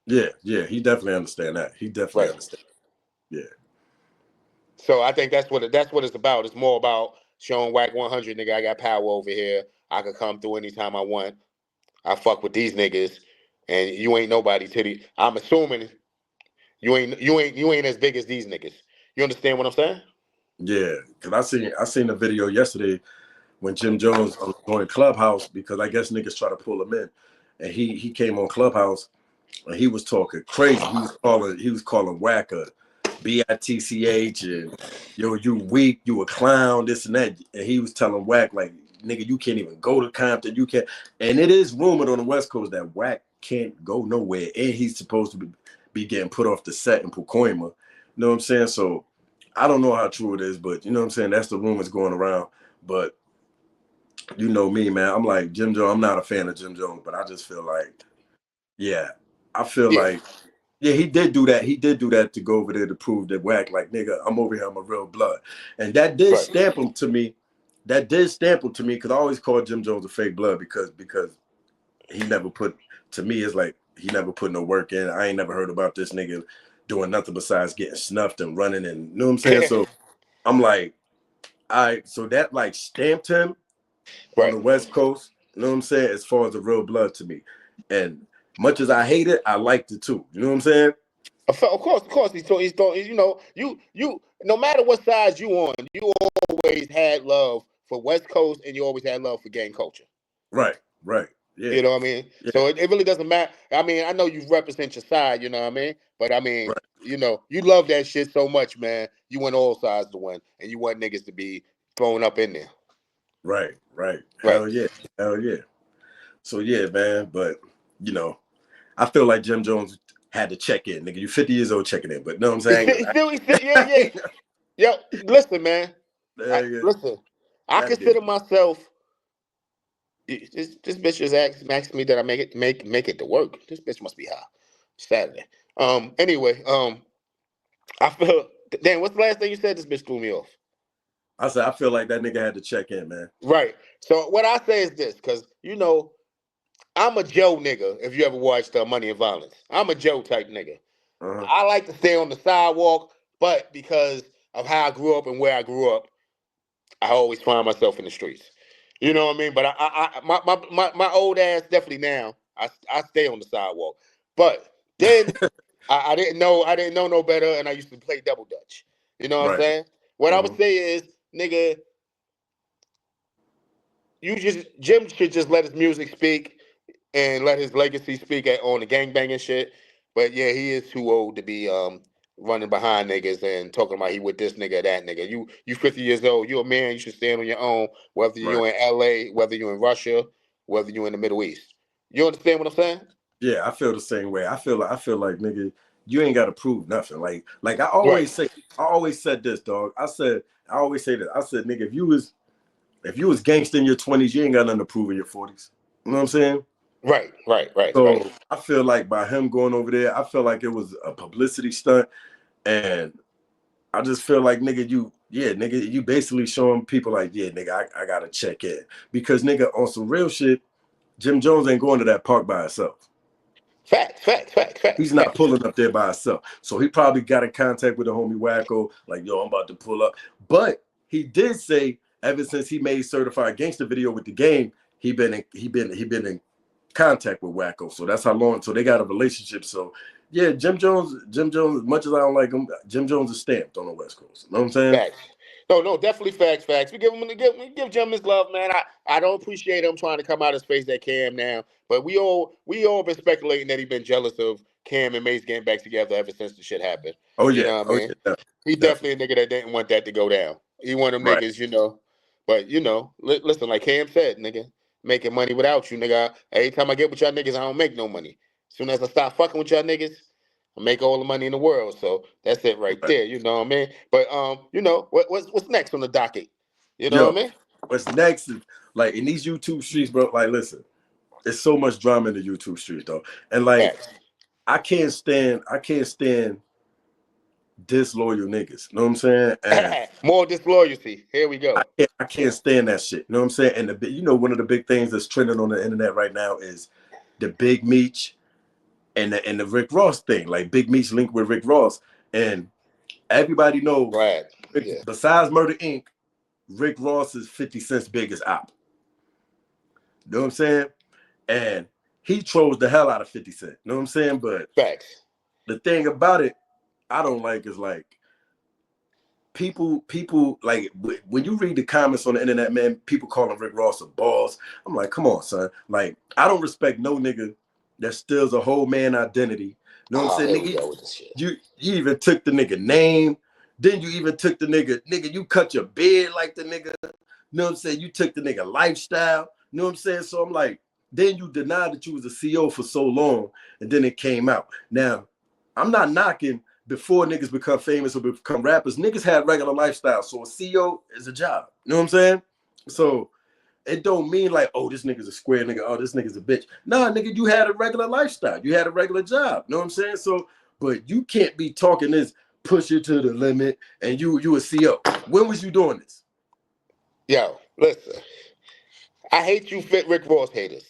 Yeah. Yeah. He definitely understand that. He definitely Right. understand. Yeah. So I think that's what it's about. It's more about showing Whack 100, nigga, I got power over here. I could come through anytime I want. I fuck with these niggas, and you ain't nobody to the. I'm assuming you ain't as big as these niggas. You understand what I'm saying? Yeah. Cause I seen a video yesterday when Jim Jones joined Clubhouse because I guess niggas try to pull him in, and he came on Clubhouse and he was talking crazy. He was calling Whack a bitch and yo, you weak, you a clown, this and that. And he was telling Whack like, nigga, you can't even go to Compton, you can't. And it is rumored on the West Coast that Whack can't go nowhere, and he's supposed to be getting put off the set in Pacoima. You know what I'm saying? So I don't know how true it is, but you know what I'm saying. That's the rumors going around. But you know me, man. I'm like Jim Jones. I'm not a fan of Jim Jones, but I just feel like, yeah, I feel Yeah. like, yeah, he did do that. He did do that to go over there to prove that Whack, like, nigga, I'm over here. I'm a real blood, and that did Right. stamp him to me. That did stamp him to me because I always called Jim Jones a fake blood because he never put to me it's like he never put no work in. I ain't never heard about this nigga doing nothing besides getting snuffed and running and you know what I'm saying. So I'm like, so that like stamped him on Right. the West Coast, you know what I'm saying, as far as the real blood to me. And much as I hate it, I liked it too. You know what I'm saying? Of course. You. No matter what side you on, you always had love for West Coast, and you always had love for gang culture. Right, right. Yeah. You know what I mean? Yeah. So it really doesn't matter. I mean, I know you represent your side, you know what I mean? But I mean, Right. you know, you love that shit so much, man. You want all sides to win, and you want niggas to be thrown up in there. Right. Right. Right. Hell yeah. Hell yeah. So yeah, man. But you know, I feel like Jim Jones had to check in, nigga. You 50 years old checking in, but know what I'm saying? Yeah. Yo, listen, man. Nigga, Listen, I that did. consider myself. This bitch just asked me that I make it to work. This bitch must be high. Saturday. Anyway. I feel. Dan, what's the last thing you said? This bitch threw me off. I said I feel like that nigga had to check in, man. Right. So what I say is this, because you know I'm a Joe nigga. If you ever watched Money and Violence, I'm a Joe type nigga. Uh-huh. I like to stay on the sidewalk, but because of how I grew up and where I grew up, I always find myself in the streets. You know what I mean? But my old ass definitely now. I stay on the sidewalk. But then I didn't know no better, and I used to play double dutch. You know what I'm Right. saying? What I Uh-huh. would say is, nigga, Jim should just let his music speak and let his legacy speak on the gangbanging shit. But yeah, he is too old to be running behind niggas and talking about he with this nigga, that nigga. You 50 years old, you a man, you should stand on your own, whether Right. you're in LA, whether you're in Russia, whether you're in the Middle East. You understand what I'm saying? Yeah, I feel the same way. I feel like nigga, you ain't gotta prove nothing. Like I Right. always say, I always said this, dog. I always say that. I said, nigga, if you was gangster in your 20s, you ain't got nothing to prove in your 40s. You know what I'm saying? Right. So I feel like by him going over there, I feel like it was a publicity stunt. And I just feel like nigga, you basically showing people like, yeah, nigga, I gotta check in. Because nigga, on some real shit, Jim Jones ain't going to that park by himself. He's not Facts. pulling up there by himself. So he probably got in contact with the homie Wacko, like, yo, I'm about to pull up. But he did say ever since he made Certified Gangster video with the game, he been in contact with Wacko. So that's how long. So they got a relationship. So yeah, Jim Jones, as much as I don't like him, Jim Jones is stamped on the West Coast. You know what I'm saying? Facts. No, definitely facts. We give Jim his love, man. I don't appreciate him trying to come out his face at Cam now, but we all been speculating that he been jealous of Cam and Mace getting back together ever since the shit happened. Oh You yeah. know what I Oh mean? yeah. He Definitely. definitely a nigga that didn't want that to go down. He one of them Right. niggas, you know. But you know, listen, like Cam said, nigga, making money without you, nigga. Every time I get with y'all niggas, I don't make no money. As soon as I stop fucking with y'all niggas, I make all the money in the world. So that's it right Right. there. You know what I mean? But you know, what's next on the docket? You know what Yo, I mean? what's next is like in these YouTube streets, bro. Like, listen, there's so much drama in the YouTube streets, though, and like Facts. I can't stand disloyal niggas. You know what I'm saying? And More disloyalty. Here we go. I can't stand that shit. You know what I'm saying? And one of the big things that's trending on the internet right now is the Big Meech and the Rick Ross thing. Like Big Meech linked with Rick Ross, and everybody knows, Glad. Yeah. besides Murder Inc., Rick Ross is 50 Cent's biggest op. You know what I'm saying? And he trolls the hell out of 50 Cent. You know what I'm saying? But Facts. the thing about it, I don't like is like people like when you read the comments on the internet, man, people calling Rick Ross a boss. I'm like, come on, son. Like, I don't respect no nigga that steals a whole man identity. You know what I'm Oh, saying? here we Nigga, go with this shit. you even took the nigga name. Then you even took the nigga, you cut your beard like the nigga. You know what I'm saying? You took the nigga lifestyle. You know what I'm saying? So I'm like, then you denied that you was a CEO for so long, and then it came out. Now, I'm not knocking before niggas become famous or become rappers. Niggas had regular lifestyle. So a CEO is a job. You know what I'm saying? So it don't mean like, oh, this nigga's a square nigga. Oh, this nigga's a bitch. Nah, nigga, you had a regular lifestyle. You had a regular job. You know what I'm saying? So, but you can't be talking this push it to the limit and you a CEO. When was you doing this? Yo, listen. I hate you fit Rick Ross haters.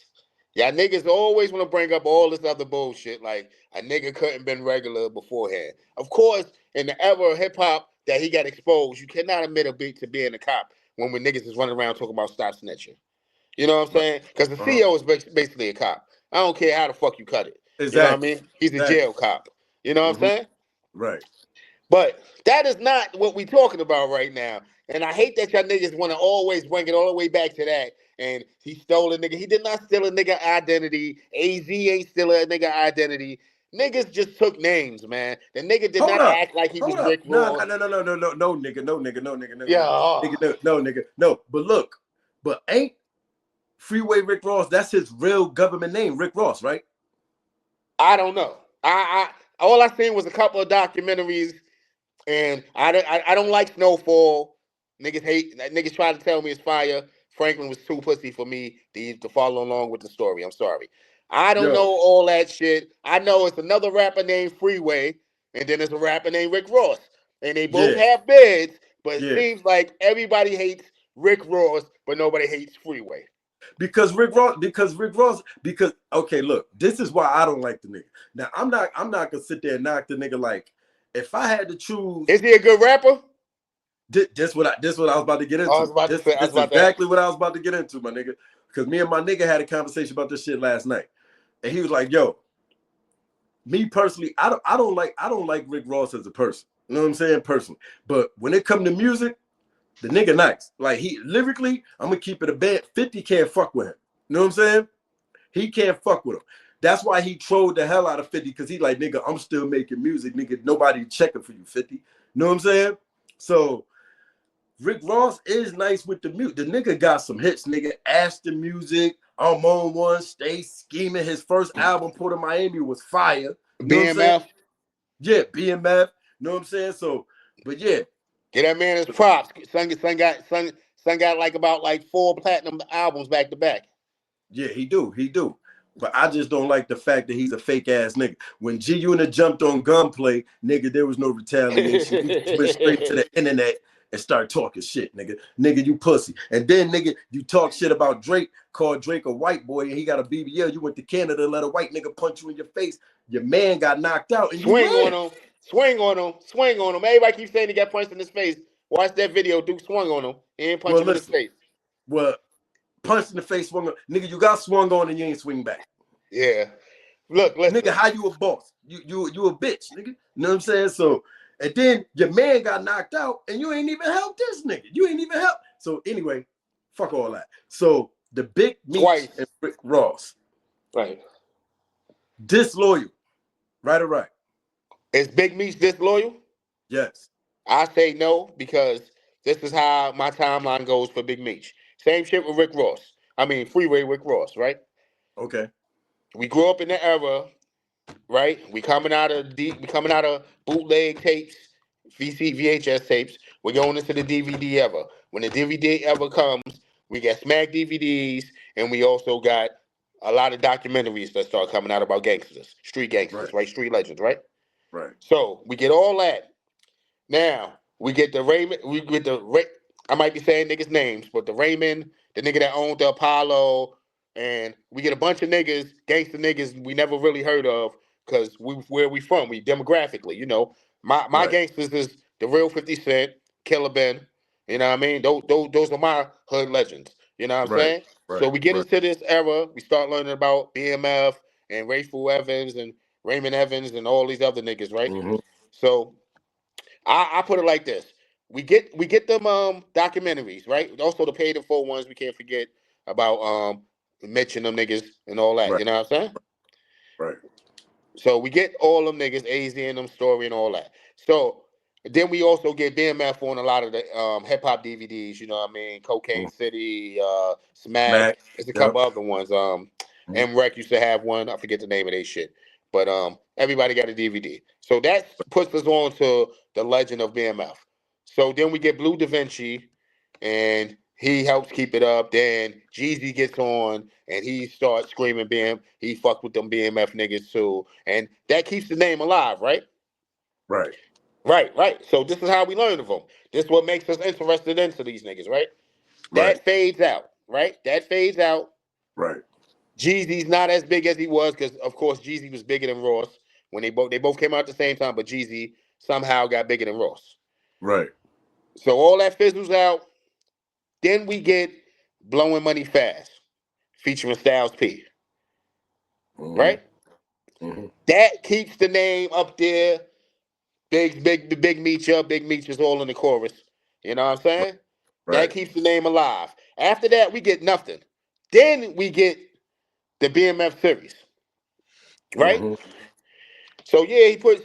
Y'all niggas always want to bring up all this other bullshit like a nigga couldn't been regular beforehand. Of course, in the era of hip hop that he got exposed, you cannot admit a beat to being a cop when niggas is running around talking about stop snitching. You know what I'm Right. saying? Because the Uh-huh. CEO is basically a cop. I don't care how the fuck you cut it. You know what I Exactly. mean? He's a Exactly. jail cop. You know what I'm Mm-hmm. saying? Right. But that is not what we talking about right now. And I hate that y'all niggas want to always bring it all the way back to that. and he stole a nigga. He did not steal a nigga identity. AZ ain't steal a nigga identity. Niggas just took names, man. The nigga did Hold not up. act like he was Hold up. Rick No, Ross. no, nigga, no, nigga, no, nigga, no, Yeah. nigga, no, nigga, no. But look, but ain't Freeway Rick Ross, that's his real government name, Rick Ross, right? I don't know. I all I seen was a couple of documentaries, and I don't like Snowfall. Niggas try to tell me it's fire. Franklin was too pussy for me to follow along with the story. I'm sorry. I don't know Yo, all that shit. I know it's another rapper named Freeway, and then there's a rapper named Rick Ross. And they both yeah, have bids, but it yeah. seems like everybody hates Rick Ross, but nobody hates Freeway. Because okay, look, this is why I don't like the nigga. Now I'm not gonna sit there and knock the nigga. Like, if I had to choose, Is he a good rapper? this what I was about to get I was into. about to say, I was This about exactly what I was about to get into, my nigga. Because me and my nigga had a conversation about this shit last night, and he was like, "Yo, me personally, I don't like Rick Ross as a person. You know what I'm saying, personally. But when it come to music, the nigga nice. Like, he lyrically, I'm gonna keep it a bad. 50 can't fuck with him. You know what I'm saying? He can't fuck with him. That's why he trolled the hell out of 50, because he like, nigga, I'm still making music, nigga. Nobody checking for you, 50. You know what I'm saying? So Rick Ross is nice with the music. The nigga got some hits, nigga. Ashton Music, I'm on one, Stay Scheming. His first album, Port of Miami, was fire. You know what I'm saying? BMF. Yeah, BMF. You know what I'm saying? So, but yeah. Get that man his props. Son got like about like 4 platinum albums back to back. Yeah, he do. But I just don't like the fact that he's a fake ass nigga. When G Unit jumped on Gunplay, nigga, there was no retaliation. He just went straight to the internet and started talking shit, nigga. Nigga, you pussy. And then, nigga, you talk shit about Drake, called Drake a white boy, and he got a BBL. You went to Canada and let a white nigga punch you in your face. Your man got knocked out, and you Swing on ran. him. Swing on him. Swing on him. Everybody keeps saying he got punched in his face. Watch that video. Duke swung on him. He didn't punch Well, him in his listen. face. Well, punched in the face, swung on. Nigga, you got swung on and you ain't swing back. Yeah. Look, listen. Nigga, how you a boss? You a bitch, nigga. You know what I'm saying? So, and then your man got knocked out and you ain't even helped this nigga. You ain't even helped. So anyway, fuck all that. So the Big Meech and Rick Ross. Right. Disloyal. Right or right? Is Big Meech disloyal? Yes. I say no, because this is how my timeline goes for Big Meech. Same shit with Rick Ross. I mean, Freeway Rick Ross, right? Okay. We grew up in the era, right? We coming out of bootleg tapes, VHS tapes. We're going into the DVD era. When the DVD era comes, we got Smack DVDs, and we also got a lot of documentaries that start coming out about gangsters, street gangsters, right? Street legends, right? Right. So we get all that. Now we get the Raymond. I might be saying niggas' names, but the Raymond, the nigga that owned the Apollo, and we get a bunch of niggas, gangster niggas we never really heard of, because where we from, we demographically, you know. My gangsters is the real 50 Cent, Killer Ben. You know what I mean? Those are my hood legends. You know what I'm saying? So we get into this era, we start learning about BMF and Rayful Evans and Raymond Evans and all these other niggas, right? Mm-hmm. So I put it like this: we get them documentaries, right? Also the paid in full ones. We can't forget about mention them niggas and all that. Right. You know what I'm saying? Right. So we get all them niggas, AZ and them story and all that. So then we also get BMF on a lot of the hip hop DVDs. You know what I mean? Cocaine City, Smack. Mac. There's a Yep. couple other ones. MREC used to have one. I forget the name of their shit. But everybody got a DVD. So that puts us on to the legend of BMF. So then we get Blue Da Vinci, and he helps keep it up. Then Jeezy gets on and he starts screaming he fucked with them BMF niggas too. And that keeps the name alive, right? Right. Right. So this is how we learn of them. This is what makes us interested into these niggas, right? Right. That fades out, right? That fades out. Right. Jeezy's not as big as he was, because of course Jeezy was bigger than Ross when they both came out at the same time, but Jeezy somehow got bigger than Ross. Right. So all that fizzles out. Then we get Blowing Money Fast, featuring Styles P. Mm-hmm. Right? Mm-hmm. That keeps the name up there. Big Meech up. Big Meech is all in the chorus. You know what I'm saying? Right. That keeps the name alive. After that, we get nothing. Then we get the BMF series, right? Mm-hmm. So yeah, he puts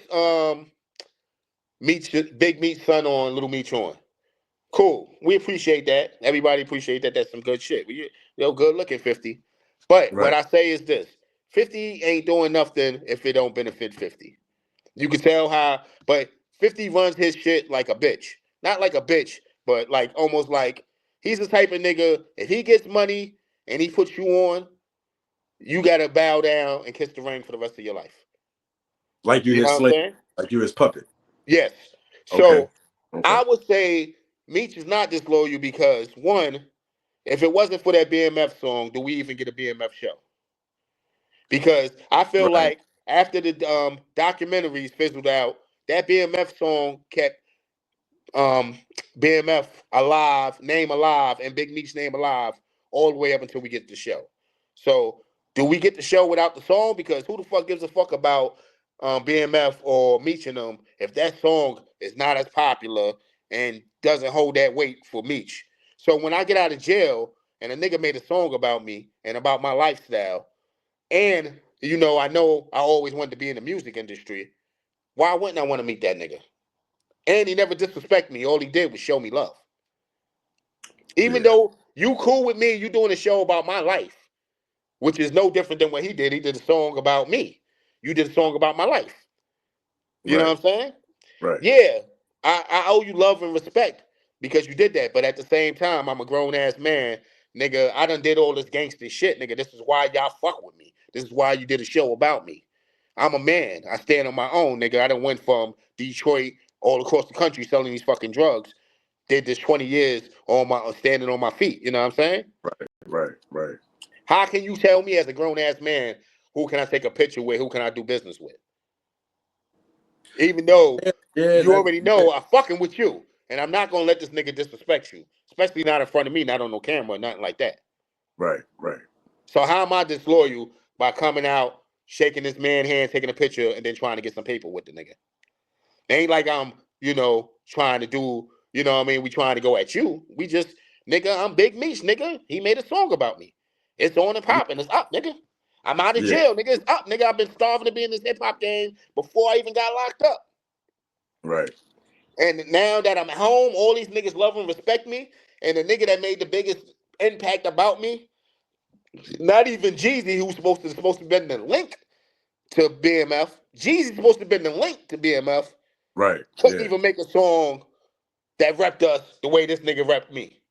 Big Meat's son on, Little Meat on. Cool. We appreciate that. Everybody appreciate that. That's some good shit. Good looking 50. But what Right. I say is this: 50 ain't doing nothing if it don't benefit 50. You can tell how, but 50 runs his shit like a bitch. Not like a bitch, but like almost like he's the type of nigga, if he gets money and he puts you on, you gotta bow down and kiss the ring for the rest of your life. Like you You know his what I'm slave, saying? like you his puppet. Yes. Okay. So Okay. I would say Meech is not disloyal because one, if it wasn't for that BMF song, do we even get a BMF show? Because I feel Right. like after the documentaries fizzled out, that BMF song kept um, BMF alive, name alive, and Big Meech's name alive all the way up until we get the show. So, do we get the show without the song? Because who the fuck gives a fuck about BMF or Meech and them if that song is not as popular and doesn't hold that weight for Meech? So when I get out of jail and a nigga made a song about me and about my lifestyle, and I know I always wanted to be in the music industry, why wouldn't I want to meet that nigga? And he never disrespect me. All he did was show me love. Even Yeah. though you cool with me, you doing a show about my life, which is no different than what he did. He did a song about me. You did a song about my life. You know Right. what I'm saying? Right. Yeah, I owe you love and respect because you did that. But at the same time, I'm a grown ass man, nigga. I done did all this gangster shit, nigga. This is why y'all fuck with me. This is why you did a show about me. I'm a man. I stand on my own, nigga. I done went from Detroit all across the country selling these fucking drugs. Did this 20 years on my standing on my feet. You know what I'm saying? Right. Right. How can you tell me as a grown ass man who can I take a picture with, who can I do business with? Even though Yeah. Yeah. you That. already Yeah. know I'm fucking with you. And I'm not gonna let this nigga disrespect you. Especially not in front of me, not on no camera, nothing like that. Right. Right. So how am I disloyal by coming out, shaking this man hand, taking a picture, and then trying to get some paper with the nigga? It ain't like I'm, trying to do, what I mean, we trying to go at you. We just, nigga, I'm Big Meech, nigga. He made a song about me. It's on and popping. It's up, nigga. I'm out of Yeah. jail, nigga. It's up, nigga. I've been starving to be in this hip hop game before I even got locked up. Right. And now that I'm at home, all these niggas love and respect me. And the nigga that made the biggest impact about me, not even Jeezy, who's supposed to be the link to BMF. Jeezy's supposed to be the link to BMF. Right. Couldn't Yeah. even make a song that repped us the way this nigga repped me.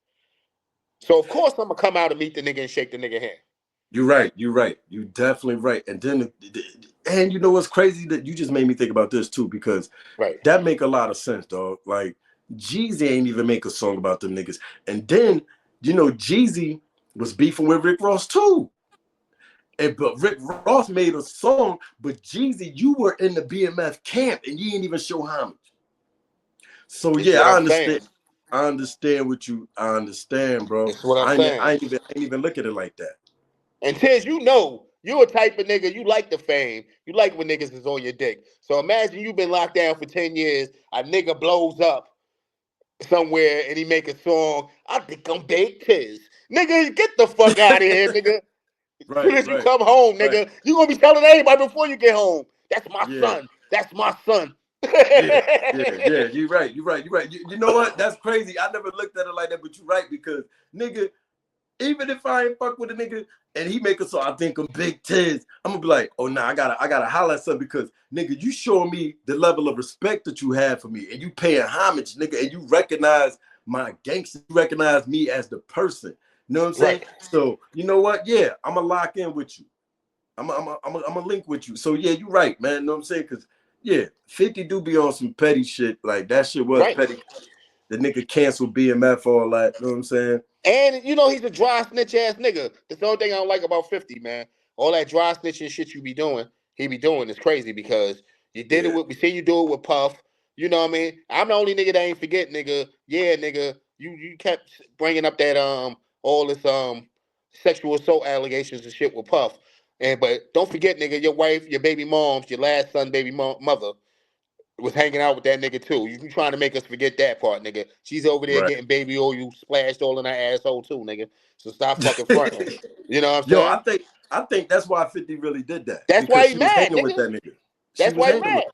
So of course I'm gonna come out and meet the nigga and shake the nigga hand. You're right. You're right. You definitely right. And then, and you know what's crazy that you just made me think about this too, because Right. that make a lot of sense, dog. Like Jeezy ain't even make a song about them niggas. And then, Jeezy was beefing with Rick Ross too. But Rick Ross made a song, but Jeezy, you were in the BMF camp and you didn't even show homage. So It's yeah, what I I'm understand. saying. I understand, bro. It's what I'm saying. I ain't even look at it like that. And Tiz, you a type of nigga, you like the fame. You like when niggas is on your dick. So imagine you've been locked down for 10 years, a nigga blows up somewhere and he make a song, I think I'm Big Tiz. Nigga, get the fuck out of here, nigga. As soon Right, as you right, come home, right. nigga, you gonna be telling everybody before you get home. That's my Yeah, son. That's my son. yeah, yeah. You're right. You're right. You're right. You know what? That's crazy. I never looked at it like that, but you're right because nigga, even if I ain't fuck with a nigga and he make a song, I think I'm Big Tiz. I'm gonna be like, oh nah, I gotta holler at something because nigga, you showing me the level of respect that you have for me, and you paying homage, nigga, and you recognize my gangster, you recognize me as the person. You know what I'm saying? Right. So you know what? Yeah, I'm gonna lock in with you. I'm a link with you. So yeah, you're right, man. You know what I'm saying? Cause yeah, 50 do be on some petty shit. Like that shit was Right. petty. The nigga canceled BMF, all that. You know what I'm saying? And he's a dry snitch ass nigga. That's the only thing I don't like about 50, man. All that dry snitching shit you be doing, he be doing is crazy because you did it Yeah. with we see you do it with Puff. You know what I mean? I'm the only nigga that ain't forget, nigga. Yeah, nigga. You kept bringing up that all this sexual assault allegations and shit with Puff. But don't forget, nigga, your wife, your baby moms, your last son, baby mother. was hanging out with that nigga too. You trying to make us forget that part, nigga. She's over there Right. getting baby oil you splashed all in her asshole too, nigga. So stop fucking fronting. You know what I'm Yo, saying? I think that's why 50 really did that, That's why because he she was mad, hanging with nigga. that nigga. She That's was why he hanging with mad.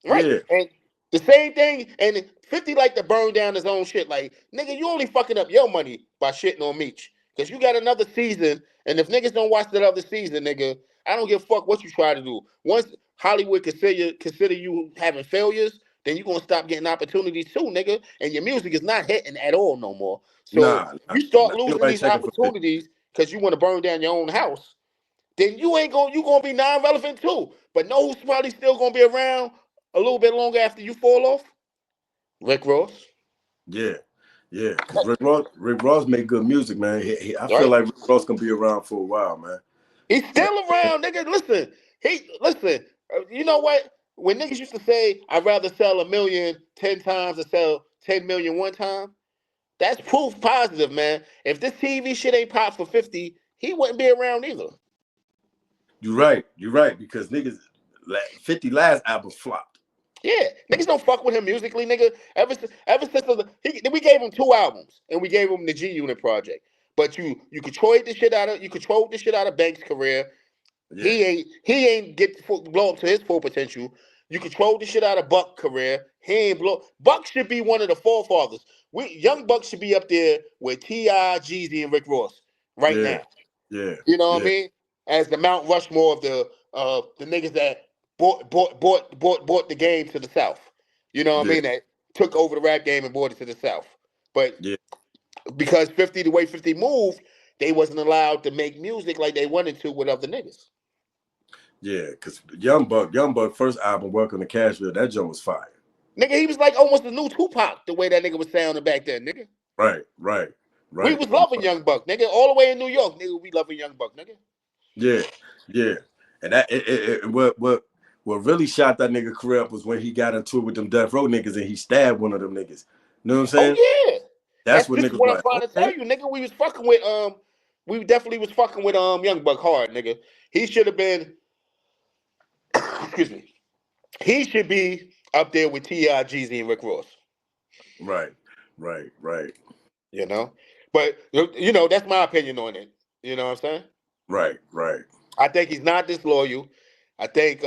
him. Right. Yeah. And the same thing, and 50 like to burn down his own shit. Like, nigga, you only fucking up your money by shitting on Meech. Because you got another season, and if niggas don't watch that other season, nigga, I don't give a fuck what you try to do. Once Hollywood consider you having failures, then you gonna stop getting opportunities too, nigga. And your music is not hitting at all no more. So Nah, you start ain't losing nobody these checking for 50. opportunities because you want to burn down your own house, then you gonna be non-relevant too. But know who's probably still gonna be around a little bit longer after you fall off? Rick Ross. Yeah. Yeah, because Rick Ross made good music, man. I feel Right? like Rick Ross gonna be around for a while, man. He's still around, nigga. Listen. You know what? When niggas used to say, "I'd rather sell 1,000,000 10 times than sell 10 million one time," that's proof positive, man. If this TV shit ain't pop for 50, he wouldn't be around either. You're right, because niggas 50 last album flopped. Yeah, niggas don't fuck with him musically, nigga. Ever since we gave him 2 albums and we gave him the G Unit project. But you controlled the shit out of Banks' career. Yeah, He ain't blow up to his full potential. You control the shit out of Buck career. He ain't blow. Buck should be one of the forefathers. Young Buck should be up there with T.I., Jeezy, and Rick Ross right yeah, now. yeah, You know what I yeah, mean? As the Mount Rushmore of the niggas that bought the game to the South. You know what I yeah, mean? That took over the rap game and brought it to the South. But yeah, because 50, the way 50 moved, they wasn't allowed to make music like they wanted to with other niggas. yeah. Because Young Buck first album, Welcome to Cashville, that joint was fire. Nigga, he was like almost the new Tupac, the way that nigga was sounding back then, nigga. Right. We was loving Young Buck, nigga, all the way in New York, nigga. We loving Young Buck, nigga. Yeah. And that what really shot that nigga career up was when he got into it with them Death Row niggas and he stabbed one of them niggas. You know what I'm saying? Oh yeah. That's what This is niggas what were I'm like, trying to tell okay. you, nigga. We definitely was fucking with Young Buck hard, nigga. He should have been excuse me. He should be up there with T.I., Jeezy, and Rick Ross. Right. You know? But you know, that's my opinion on it. You know what I'm saying? Right. I think he's not disloyal. I think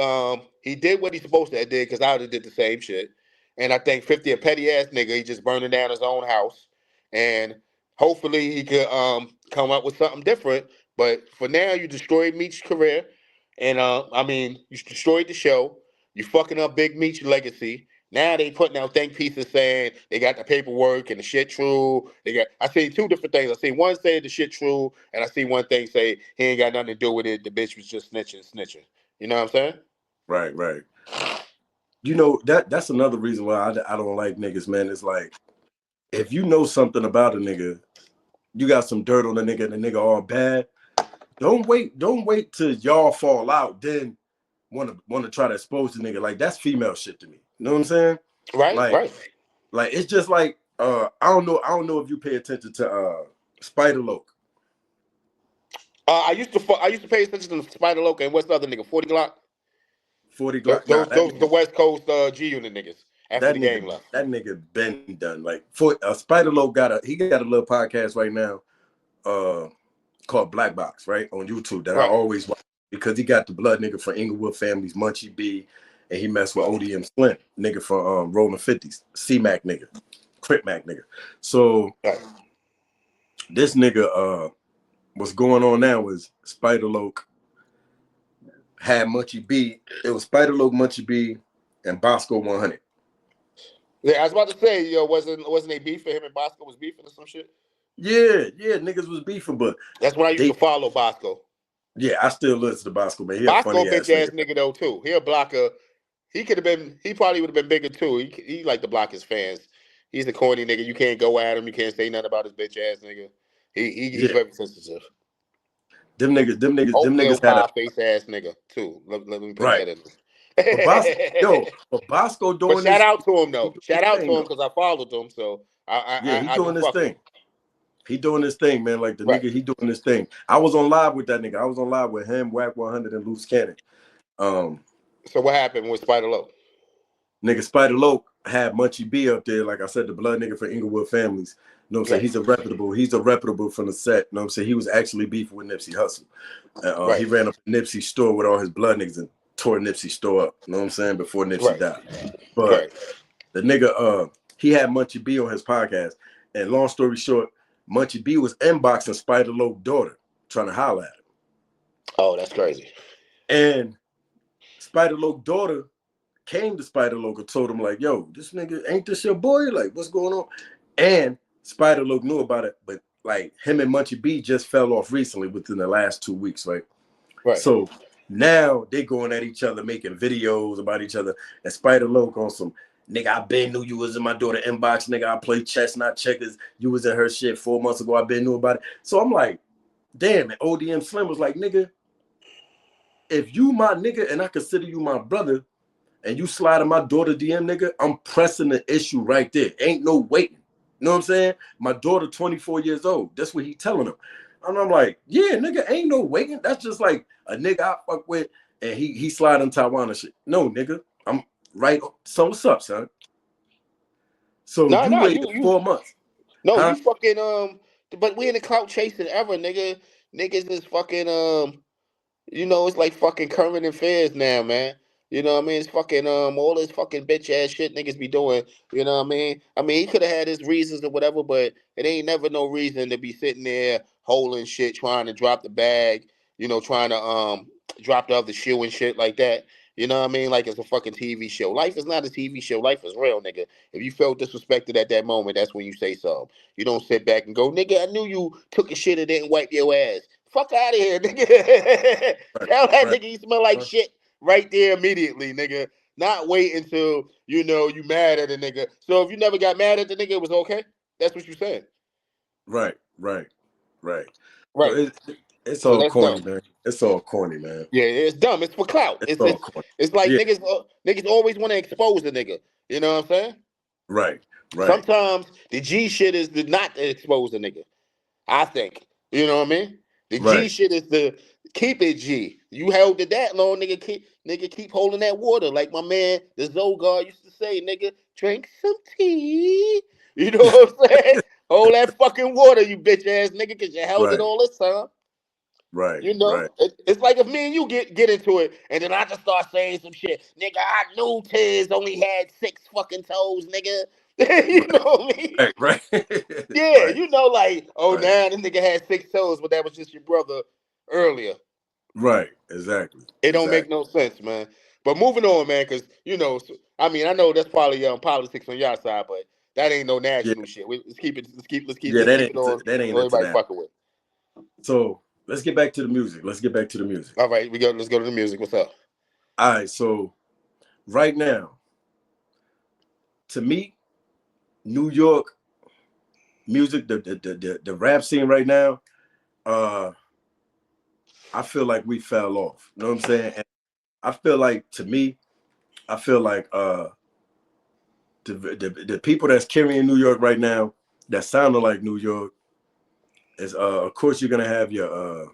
he did what he's supposed to have did because I would have did the same shit. And I think 50 a petty ass nigga, he just burning down his own house. And hopefully he could come up with something different. But for now, you destroyed Meech's career. And I mean, you destroyed the show. You fucking up Big Meech's legacy. Now they putting out think pieces saying they got the paperwork and the shit true. I see 2 different things. I see one say the shit true, and I see one thing say he ain't got nothing to do with it. The bitch was just snitching. You know what I'm saying? Right. You know, that's another reason why I don't like niggas, man. It's like, if you know something about a nigga, you got some dirt on the nigga and the nigga all bad, don't wait till y'all fall out, then wanna try to expose the nigga. Like, that's female shit to me. You know what I'm saying? Right. Like it's just like I don't know if you pay attention to Spider Loke. I used to pay attention to Spider Loca and what's the other nigga? 40 Glock. 40 Glock. Nah, Those the West Coast G Unit niggas. After the game left. that nigga been done. Like, for Spider Loke got a little podcast right now called Black Box, right, on YouTube, that I Right. always watch, because he got the blood nigga from Inglewood Families, Munchie B, and he messed with ODM Splint, nigga from Rolling 50s, C-Mac nigga, Crip Mac nigga. So Right. this nigga, what's going on now is Spider Loke had Munchie B. It was Spider Loke, Munchie B, and Bosco 100. Yeah, I was about to say, yo, wasn't they beefing? Him and Bosco was beefing or some shit? Yeah, niggas was beefing, but That's when I used to follow Bosco. yeah, I still listen to Bosco, man. He a Bosco funny bitch ass nigga though too. He a blocker. He probably would have been bigger too. He like to block his fans. He's a corny nigga. You can't go at him. You can't say nothing about his bitch ass nigga. He's Yeah, very sensitive. them Oatmeal niggas had a pie face ass nigga too. Let me put right. that in. But Bosco But doing shout this, out to him he though. doing Shout this out to thing him though. because I followed him. So Yeah, he I do doing this fuck with thing. him. He doing this thing, man. Like, the Right. nigga, he doing this thing. I was on live with that nigga. I was on live with him, Whack 100, and Loose Cannon. So what happened with Spider Low? Nigga, Spider Loc had Munchie B up there, like I said, the blood nigga for Inglewood Families. You know what I'm saying? He's a reputable from the set. You know what I'm saying? He was actually beefing with Nipsey Hussle. He ran up Nipsey's store with all his blood niggas and tore Nipsey's store up. You know what I'm saying? Before Nipsey died. But the nigga, he had Munchie B on his podcast. And long story short, Munchie B was inboxing Spider Loc's daughter, trying to holler at him. Oh, that's crazy. And Spider Loc's daughter came to Spider Loc and told him, like, yo, this nigga, ain't this your boy? Like, what's going on? And Spider Loc knew about it, but like him and Munchie B just fell off recently within the last 2 weeks, right? So now they going at each other, making videos about each other, and Spider Loc on some, nigga, I been knew you was in my daughter inbox, nigga, I play chess, not checkers, you was in her shit 4 months ago, I been knew about it. So I'm like, damn, and ODM Slim was like, nigga, if you my nigga and I consider you my brother, and you slide in my daughter DM, nigga, I'm pressing the issue right there. Ain't no waiting. You know what I'm saying? My daughter 24 years old. That's what he telling him. And I'm like, yeah, nigga, ain't no waiting. That's just like a nigga I fuck with, and he slide in Taiwan and shit. No, nigga, I'm right. So what's up, son? So you waited 4 months. No, you fucking but we in the clout chasing ever, nigga. Niggas is fucking you know, it's like fucking current affairs now, man. You know what I mean? It's fucking all this fucking bitch ass shit niggas be doing. You know what I mean? I mean, he could have had his reasons or whatever, but it ain't never no reason to be sitting there holding shit, trying to drop the bag. You know, trying to drop the other shoe and shit like that. You know what I mean? Like it's a fucking TV show. Life is not a TV show. Life is real, nigga. If you felt disrespected at that moment, that's when you say so. You don't sit back and go, nigga, I knew you took a shit and didn't wipe your ass. Fuck out of here, nigga. Tell that nigga you smell like shit right there immediately, nigga. Not wait until, you know, you mad at a nigga. So if you never got mad at the nigga, it was okay? That's what you said. Right. So it's all corny, man. It's all corny, man. Yeah, it's dumb. It's for clout. It's all corny. It's like niggas always want to expose the nigga. You know what I'm saying? Right. Sometimes the G shit is not to expose the nigga. I think. You know what I mean? The G shit is to keep it G. You held it that long, nigga. Keep holding that water. Like my man, the Zogar used to say, nigga, drink some tea. You know what I'm saying? Hold that fucking water, you bitch ass nigga, because you held it all this time. Right. You know, it's like if me and you get into it, and then I just start saying some shit, nigga. I knew Tiz only had 6 fucking toes, nigga. You know what I mean? Right. Yeah, you know, like, now this nigga had 6 toes, but that was just your brother earlier. Right. Exactly. It don't make no sense, man. But moving on, man, because you know, I mean, I know that's probably politics on your side, but that ain't no national shit. Let's keep it on. That ain't everybody fucking with. So let's get back to the music. All right, let's go to the music. What's up? All right, so right now, to me, New York music, the rap scene right now, I feel like we fell off. You know what I'm saying? And I feel like, to me, the people that's carrying New York right now, that sounding like New York, is of course you're gonna have your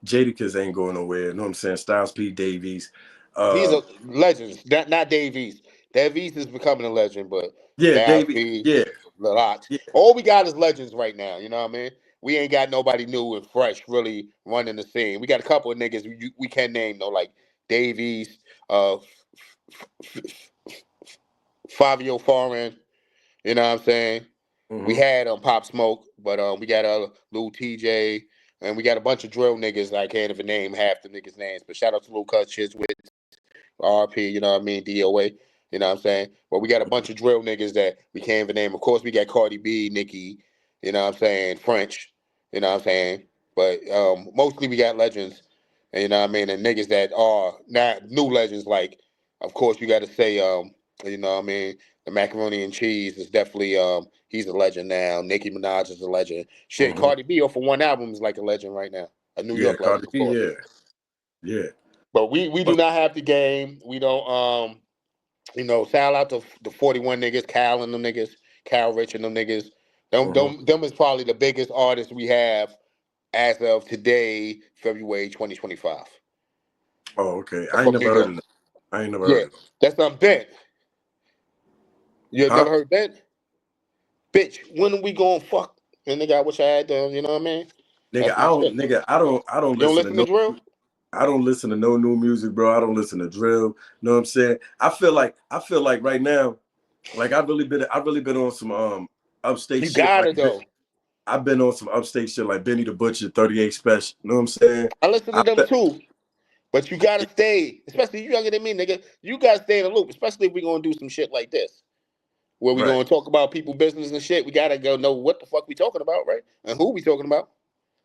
Jadakiss ain't going nowhere. You know what I'm saying? Styles P, Davies. These are legends, not Davies. Davies is becoming a legend, but Davies, P, lot. Yeah. All we got is legends right now. You know what I mean? We ain't got nobody new and fresh really running the scene. We got a couple of niggas we can name though, like Davies, Fabio Foreign. You know what I'm saying? Mm-hmm. We had Pop Smoke, but we got Lil TJ, and we got a bunch of drill niggas. I can't even name half the niggas' names, but shout out to Lil Cuz with RP, you know what I mean, DOA, you know what I'm saying? But we got a bunch of drill niggas that we can't even name. Of course, we got Cardi B, Nicki, you know what I'm saying, French, you know what I'm saying? But mostly we got legends, and you know what I mean, and niggas that are not new legends, like, of course, you got to say, you know what I mean, the Macaroni and Cheese is definitely, he's a legend now. Nicki Minaj is a legend. Shit, mm-hmm. Cardi B off of one album is like a legend right now. A New York legend, of course. Yeah. But we do not have the game. We don't you know, shout out to the 41 niggas, Cal and them niggas, Cal Rich and them niggas. Them is probably the biggest artists we have as of today, February 2025. Oh, okay. I ain't never heard of them. That's unbent. You Huh? never heard Ben? Bitch, when are we going fuck? And nigga, I wish I had them, you know what I mean? Nigga, That's my shit. I don't You don't listen to listen to no drill? I don't listen to no new music, bro. I don't listen to drill. You know what I'm saying? I feel like right now, like I've really been on some upstate You shit. gotta though. I've been on some upstate shit like Benny the Butcher, 38 Special. You know what I'm saying? I listen to I them too. But you gotta stay, especially you younger than me, nigga. You gotta stay in the loop, especially if we gonna do some shit like this. Where we right, gonna talk about people business and shit. We gotta go know what the fuck we talking about, right? And who we talking about.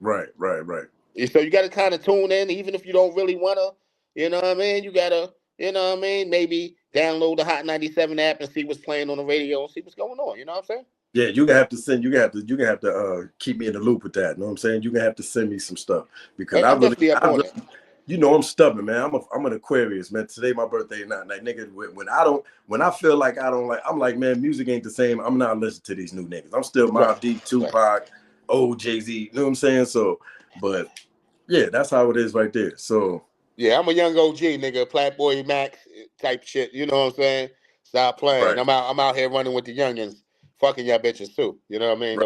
right. So you gotta kind of tune in, even if you don't really wanna, you know what I mean? You gotta, you know what I mean? Maybe download the Hot 97 app and see what's playing on the radio and see what's going on. You know what I'm saying? Yeah, you gonna have to keep me in the loop with that. You know what I'm saying? You're gonna have to send me some stuff because I'm definitely up on it. you know I'm stubborn, man. I'm an Aquarius, man. Today my birthday, not like nigga. When I feel like I don't like, I'm like, man, music ain't the same. I'm not listening to these new niggas. I'm still Right. Mobb Deep, Right. Tupac, old Jay-Z. You know what I'm saying? So, but yeah, that's how it is right there. So Yeah, I'm a young OG nigga, Platboy Max type shit. You know what I'm saying? Stop playing. right, I'm out here running with the youngins, fucking y'all bitches too. You know what I mean?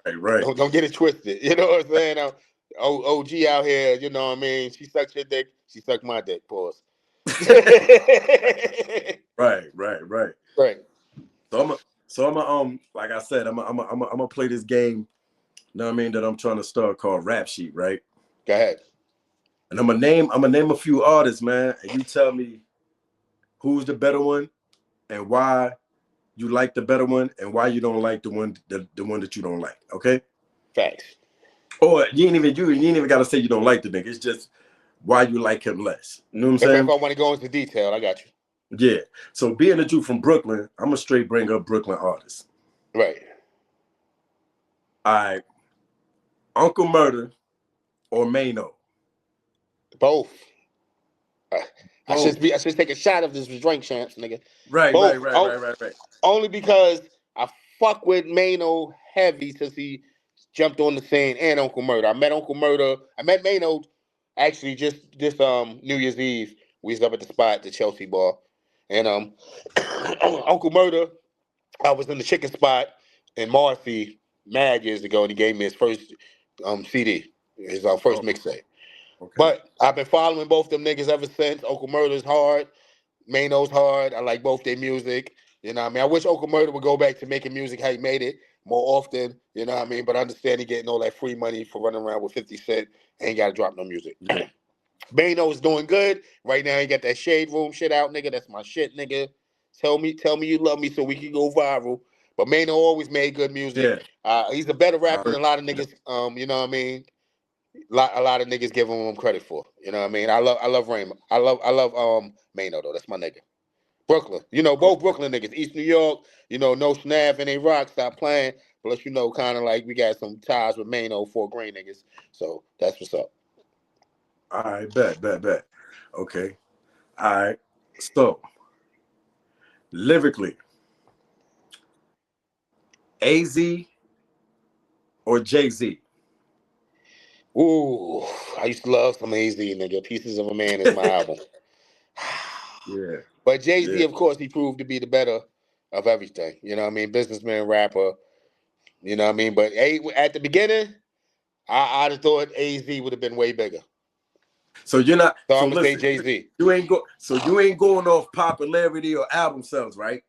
right, right. Don't get it twisted. You know what I'm saying? OG out here. You know what I mean? She sucks your dick. She sucked my dick. Pause. Right. Right. So I'm a, like I said, I'm gonna play this game. You know what I mean? That I'm trying to start called Rap Sheet, right? Go ahead. And I'm gonna name a few artists, man, and you tell me who's the better one and why you like the better one and why you don't like the one that you don't like. Okay? Facts. Or you ain't even gotta say you don't like the nigga. It's just why you like him less. You know what I'm If saying? I want to go into detail, I got you. Yeah. So being a Jew from Brooklyn, I'm gonna straight bring up Brooklyn artists. Right. All right, Uncle Murder or Mano. Both. Uh, Both. I should take a shot of this drink champs, nigga. Right. Both. Only because I fuck with Mano heavy since he jumped on the scene and Uncle Murder. I met Uncle Murder. I met Mano actually just this New Year's Eve. We was up at the spot, the Chelsea bar, and Uncle Murder. I was in the chicken spot in Marcy mad years ago, and he gave me his first CD, his first Oh, mixtape. okay. But I've been following both them niggas ever since. Uncle Murder's hard. Mano's hard. I like both their music. You know what I mean? I wish Uncle Murder would go back to making music how he made it more often. You know what I mean? But I understand he getting all that free money for running around with 50 Cent. Ain't got to drop no music. Yeah. Mano's doing good. Right now he got that Shade Room shit out, nigga. That's my shit, nigga. Tell me you love me so we can go viral. But Mano always made good music. Yeah. He's a better rapper Uh, than a lot of niggas, you know what I mean? A lot of niggas giving him credit for. You know what I mean? I love Raymond. I love Mano though. That's my nigga. Brooklyn. You know, both okay. Brooklyn niggas. East New York, you know, no Snav and they rock, stop playing. Plus, you know, kind of like we got some ties with Mano for Greene niggas. So that's what's up. All right, bet. Okay. All right. So lyrically, AZ or Jay-Z? Ooh, I used to love some AZ, nigga. Pieces of a Man is my album. Yeah. But Jay-Z, Yeah. of course, he proved to be the better of everything. You know what I mean? Businessman, rapper. You know what I mean? But at the beginning, I'd have thought AZ would have been way bigger. So you're not So so I'm gonna say listen, Jay Z. you ain't going off popularity or album sales, right?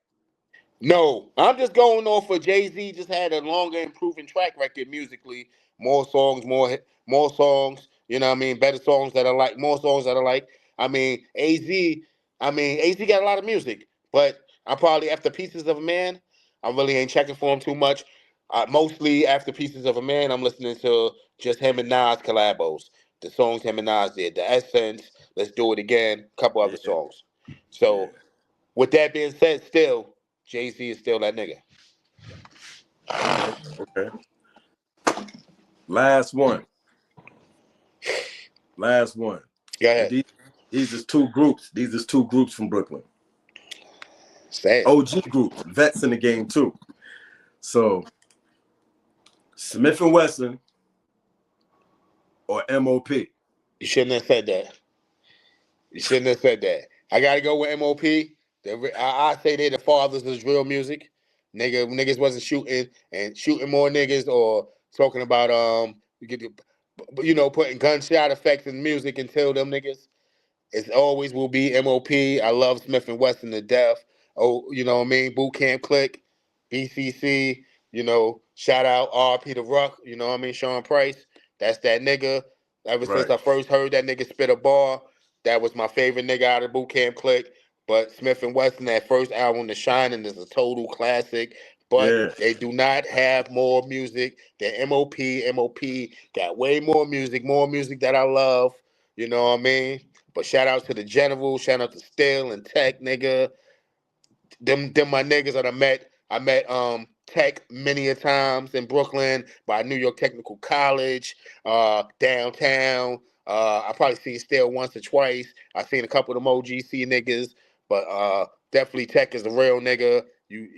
No, I'm just going off of Jay Z. Just had a longer, improving track record musically. More songs, more songs. You know what I mean? Better songs that I like. More songs that I like. I mean, Az. I mean, Az got a lot of music, but I'm probably after Pieces of a Man. I really ain't checking for him too much. Mostly after Pieces of a Man, I'm listening to just him and Nas collabos. The songs him and Nas did. The Essence, Let's Do It Again, a couple other Yeah, songs. yeah. So with that being said, still Jay Z is still that nigga. Okay. Last one. Last one. Go And ahead. these is two groups. These is two groups from Brooklyn. Say it. OG groups, vets in the game too. So Smith and Wesson or MOP. You shouldn't have said that. You shouldn't have said that. I gotta go with MOP. I say they're the fathers of drill music. Niggas wasn't shooting more niggas or talking about putting gunshot effects in music until them niggas. It always will be MOP. I love Smith and Wesson to death. Oh, you know what I mean? Boot Camp Click, BCC. Shout out RP the Ruck. You know what I mean? Sean Price. That's that nigga. Ever since Right. I first heard that nigga spit a bar, that was my favorite nigga out of Boot Camp Click. But Smith and Wesson, that first album, The Shining, is a total classic. But Yeah. they do not have more music than MOP. MOP got way more music that I love. You know what I mean? But shout out to the General, shout out to Still and Tech, nigga. Them my niggas that I met Tech many a times in Brooklyn by New York Technical College, downtown. I probably seen Still once or twice. I seen a couple of them OGC niggas, but definitely Tech is the real nigga. You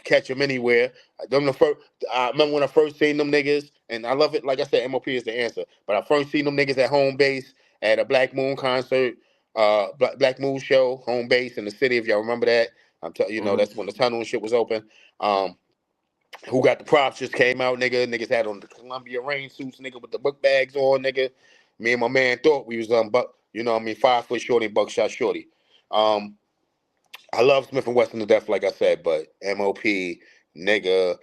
catch them anywhere. I remember when I first seen them niggas, and I love it. Like I said, MOP is the answer. But I first seen them niggas at home base at a Black Moon concert, Black Moon show, home base in the city. If y'all remember that, I'm telling that's when the tunnel and shit was open. Who Got the Props just came out, nigga. Niggas had on the Columbia rain suits, nigga, with the book bags on, nigga. Me and my man thought we was but 5 foot shorty, buckshot shorty. I love Smith and Wesson to death, like I said, but MOP, nigga,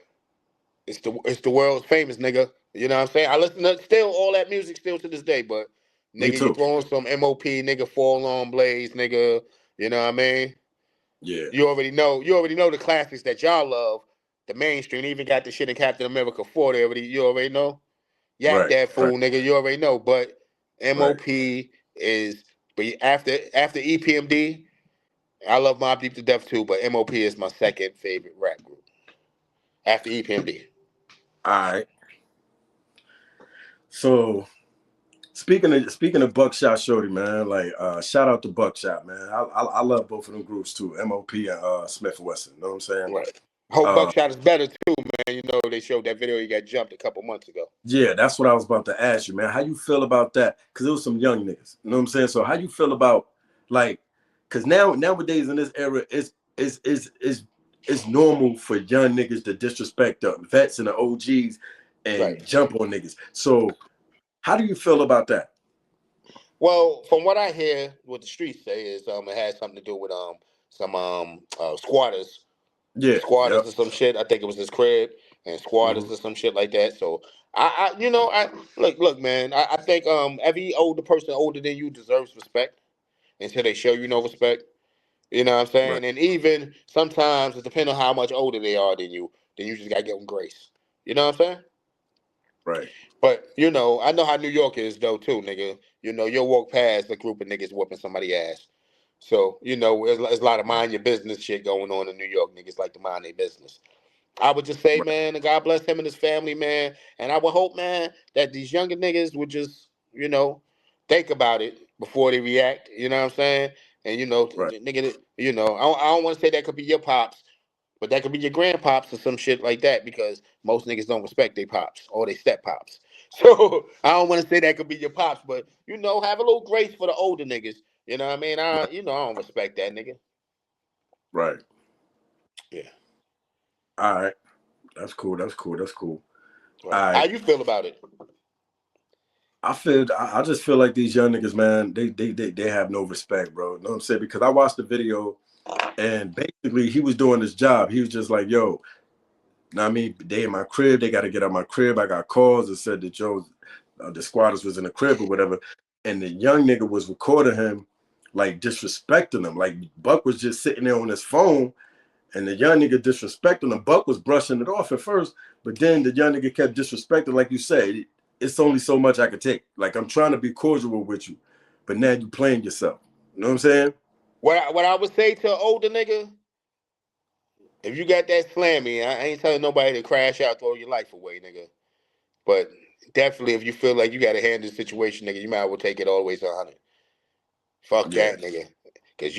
it's the world's famous, nigga. You know what I'm saying? I listen to still all that music still to this day, but Me nigga, you too. throwing some MOP, nigga, Fall on Blaze, nigga. You know what I mean? Yeah. You already know the classics that y'all love. The mainstream even got the shit in Captain America 4 there. You already know. Yak Right. that Right. fool, nigga. You already know. But Right. MOP is, but after EPMD, I love Mobb Deep to death too. But MOP is my second favorite rap group after EPMD. All right. So speaking of Buckshot Shorty, man, like shout out to Buckshot, man. I love both of them groups too, MOP and Smith and Wesson. You know what I'm saying? Right. Hope Uh, Buckshot is better too, man. They showed that video. He got jumped a couple months ago. yeah, that's what I was about to ask you, man. How you feel about that? Because it was some young niggas. You know what I'm saying? So how you feel about like, because nowadays in this era, it's normal for young niggas to disrespect the vets and the OGs Right. and jump on niggas. So how do you feel about that? Well, from what I hear, what the streets say is it has something to do with some squatters, Yeah, squatters yep. or some shit. I think it was his crib and squatters Hmm. or some shit like that. So I look, man. I think every older person older than you deserves respect until they show you no respect. You know what I'm Right, saying? And even sometimes it depends on how much older they are than you. Then you just gotta give them grace. You know what I'm saying? right, But I know how New York is though too, nigga. You'll walk past a group of niggas whooping somebody's ass. So there's a lot of mind your business shit going on in New York. Niggas like to mind their business. I would just say, right, man, God bless him and his family, man. And I would hope, man, that these younger niggas would just, think about it before they react. You know what I'm saying? And right, nigga, I don't want to say that could be your pops, but that could be your grandpops or some shit like that because most niggas don't respect their pops or their step pops. So I don't want to say that could be your pops, but have a little grace for the older niggas. You know what I mean? I don't respect that nigga. right. Yeah. All right. That's cool. That's cool. That's cool. All Right. How right. you feel about it? I just feel like these young niggas, man, they have no respect, bro. You know what I'm saying? Because I watched the video and basically he was doing his job. He was just like, yo, I mean, they in my crib, they gotta get out my crib. I got calls that said that the squatters was in the crib or whatever. And the young nigga was recording him like disrespecting him. Like Buck was just sitting there on his phone and the young nigga disrespecting him. Buck was brushing it off at first, but then the young nigga kept disrespecting, like you said, it's only so much I could take. Like I'm trying to be cordial with you, but now you playing yourself. You know what I'm saying? What I would say to an older nigga, if you got that slammy, I ain't telling nobody to crash out, throw your life away, nigga. But definitely, if you feel like you got to handle the situation, nigga, you might as well take it all the way to 100. Fuck Yeah. that, nigga. Cause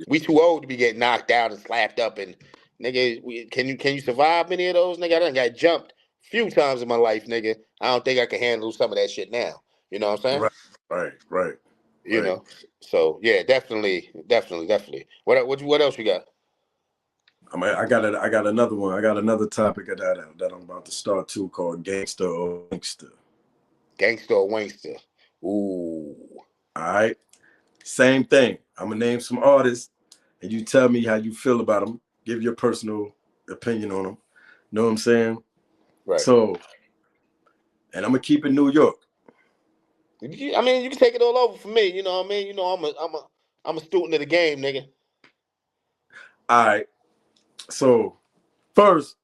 we too old to be getting knocked out and slapped up, and nigga, can you survive many of those, nigga? I done got jumped a few times in my life, nigga. I don't think I can handle some of that shit now. You know what I'm saying? Right. Right. Right. You Right. know. So yeah, definitely. What else we got? I got another one. I got another topic that I'm about to start too called Gangster or Wankster. Gangster or Wankster. Ooh. All right. Same thing. I'm gonna name some artists, and you tell me how you feel about them. Give your personal opinion on them. Know what I'm saying? Right. So, and I'm gonna keep it New York. I mean, you can take it all over for me. You know what I mean? You know, I'm a student of the game, nigga. All right. So, first,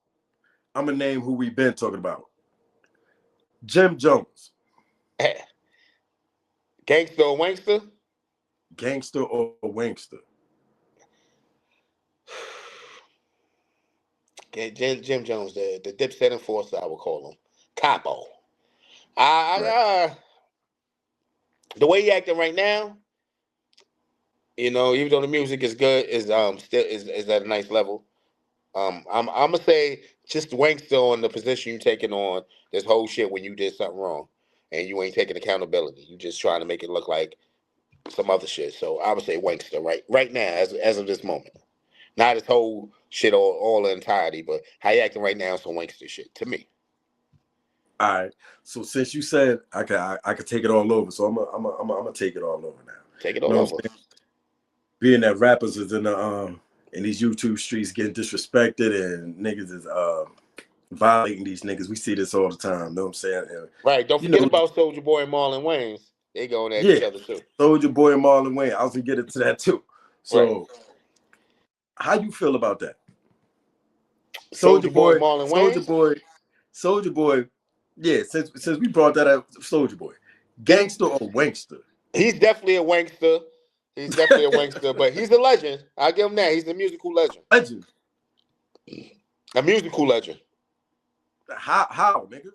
I'm gonna name who we've been talking about. Jim Jones. Gangster or Wankster? Gangster or Wankster? Jim Jones, the Dipset enforcer, I would call him. Capo. Right. The way he acting right now, you know, even though the music is good, is still is at a nice level. I'm gonna say just Wankster on the position you taking on this whole shit when you did something wrong and you ain't taking accountability. You just trying to make it look like some other shit. So I would say Wankster right now as of this moment. Not his whole shit all the entirety, but how you acting right now is some Wankster shit to me. All right. So since you said I could take it all over, so I'm gonna take it all over now. Take it all over. Being that rappers is in these YouTube streets getting disrespected and niggas is violating these niggas. We see this all the time. Know what I'm saying? And, right. Don't forget about Soulja Boy and Marlon Wayans. They going at each other too. Soulja Boy and Marlon Wayne. I was gonna get into that too. So, how you feel about that? Soulja Boy, Marlon Wayans. Soulja Boy. Yeah, since we brought that up, Soulja Boy, gangster or wankster? He's definitely a wankster. He's definitely a wankster, but he's a legend. I'll give him that. He's a musical legend. Legend. A musical legend. How, nigga?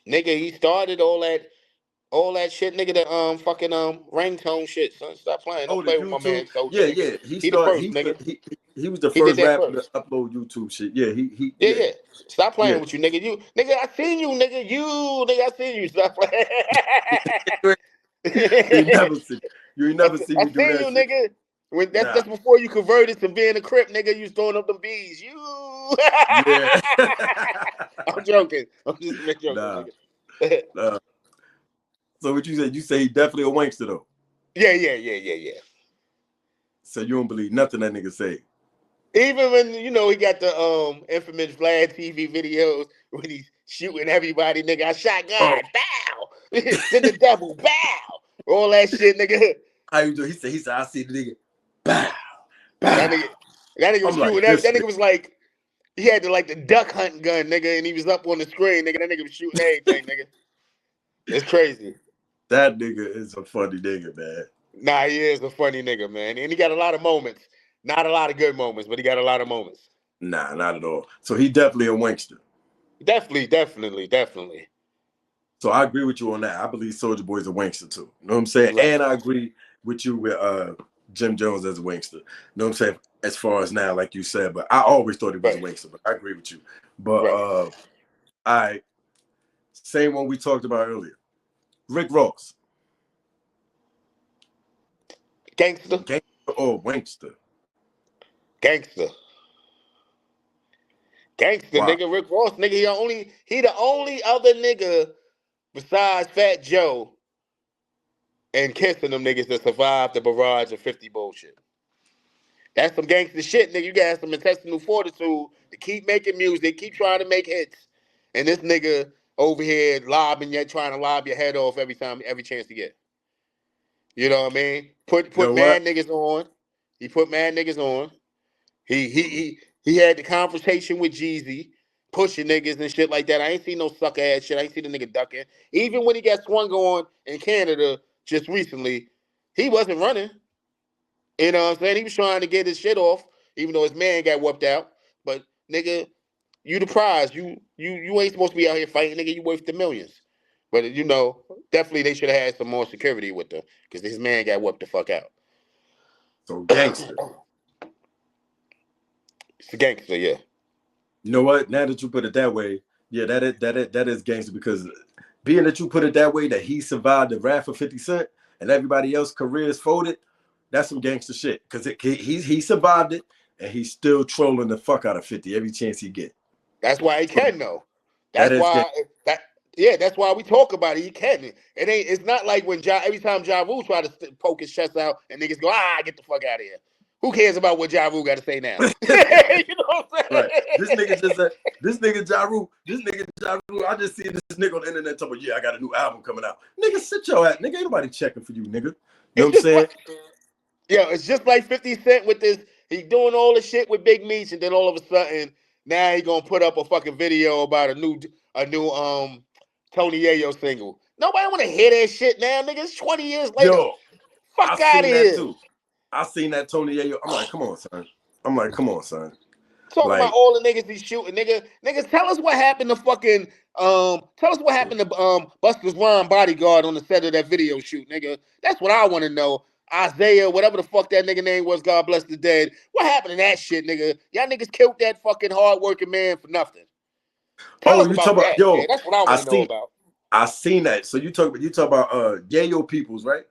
Nigga, he started all that shit, nigga. The fucking ringtone shit. Son, stop playing. Don't play with my man. Soulja, yeah. He the first, nigga. He was the first rapper to upload YouTube shit. Yeah. Stop playing with you, nigga. I seen you, nigga. I seen you. Stop playing. You ain't never seen me do that. I seen you, nigga. That's before you converted to being a Crip, nigga. You was throwing up them bees. Yeah. I'm joking. I'm just joking, nigga. So what you said? You say he definitely a wankster though. Yeah. So you don't believe nothing that nigga say? Even when he got the infamous Vlad TV videos when he's shooting everybody, nigga. I shot God, bow. Then the devil, bow. All that shit, nigga. How you do? He said, I see the nigga, bow. That nigga was shooting. That nigga was like, he had the duck hunting gun, nigga, and he was up on the screen, nigga. That nigga was shooting everything, nigga. It's crazy. That nigga is a funny nigga, man. Nah, he is a funny nigga, man. And he got a lot of moments. Not a lot of good moments, but he got a lot of moments. Nah, not at all. So he definitely a wankster. Definitely. So I agree with you on that. I believe Soulja Boy's a wankster too. You know what I'm saying? Right. And I agree with you with Jim Jones as a wankster. You know what I'm saying? As far as now, like you said, but I always thought he was a wankster, but I agree with you. But same one we talked about earlier. Rick Ross. Gangster or wankster? Gangster, wow. Nigga. Rick Ross, nigga. He the only other nigga besides Fat Joe and Kissing them niggas that survived the barrage of 50 bullshit. That's some gangster shit, nigga. You got some intestinal fortitude to keep making music, keep trying to make hits, and this nigga over here trying to lob your head off every chance to get. You know what I mean? Put mad niggas on. He put mad niggas on. He had the confrontation with Jeezy, pushing niggas and shit like that. I ain't seen no sucker ass shit. I ain't seen the nigga ducking. Even when he got swung on in Canada just recently, he wasn't running. You know what I'm saying? He was trying to get his shit off, even though his man got whooped out. But nigga, you the prize. You ain't supposed to be out here fighting, nigga. You worth the millions. But definitely they should have had some more security with them because his man got whooped the fuck out. So gangster. It's a gangster, yeah. You know what? Now that you put it that way, yeah, that is gangster because being that you put it that way, that he survived the wrath of 50 Cent and everybody else careers folded, that's some gangster shit. Because he survived it and he's still trolling the fuck out of 50 every chance he get. That's why he can though. That That's is why gay. that's why we talk about it. He can. It's not like when every time Ja Rule try to poke his chest out and niggas go, get the fuck out of here. Who cares about what Ja Rule got to say now? You know what I'm saying? Right. This nigga Ja Rule, I just see this nigga on the internet talking about, I got a new album coming out. Nigga, sit your ass. Nigga, ain't nobody checking for you, nigga. You know what I'm saying? It's just like 50 Cent with this. He doing all the shit with Big Meech, and then all of a sudden, now he gonna put up a fucking video about a new Tony Yayo single. Nobody wanna hear that shit now, nigga. It's 20 years later. Yo, Fuck out of here. Too. I seen that Tony Yayo. I'm like, come on, son. Talking about all the niggas he's shooting, niggas. Tell us what happened to fucking Busta's Rhyme bodyguard on the set of that video shoot, nigga. That's what I want to know. Isaiah, whatever the fuck that nigga name was, God bless the dead. What happened to that shit, nigga? Y'all niggas killed that fucking hardworking man for nothing. Tell us about that. Man. That's what I want to know about. I seen that. So you talk about Yayo Peoples, right?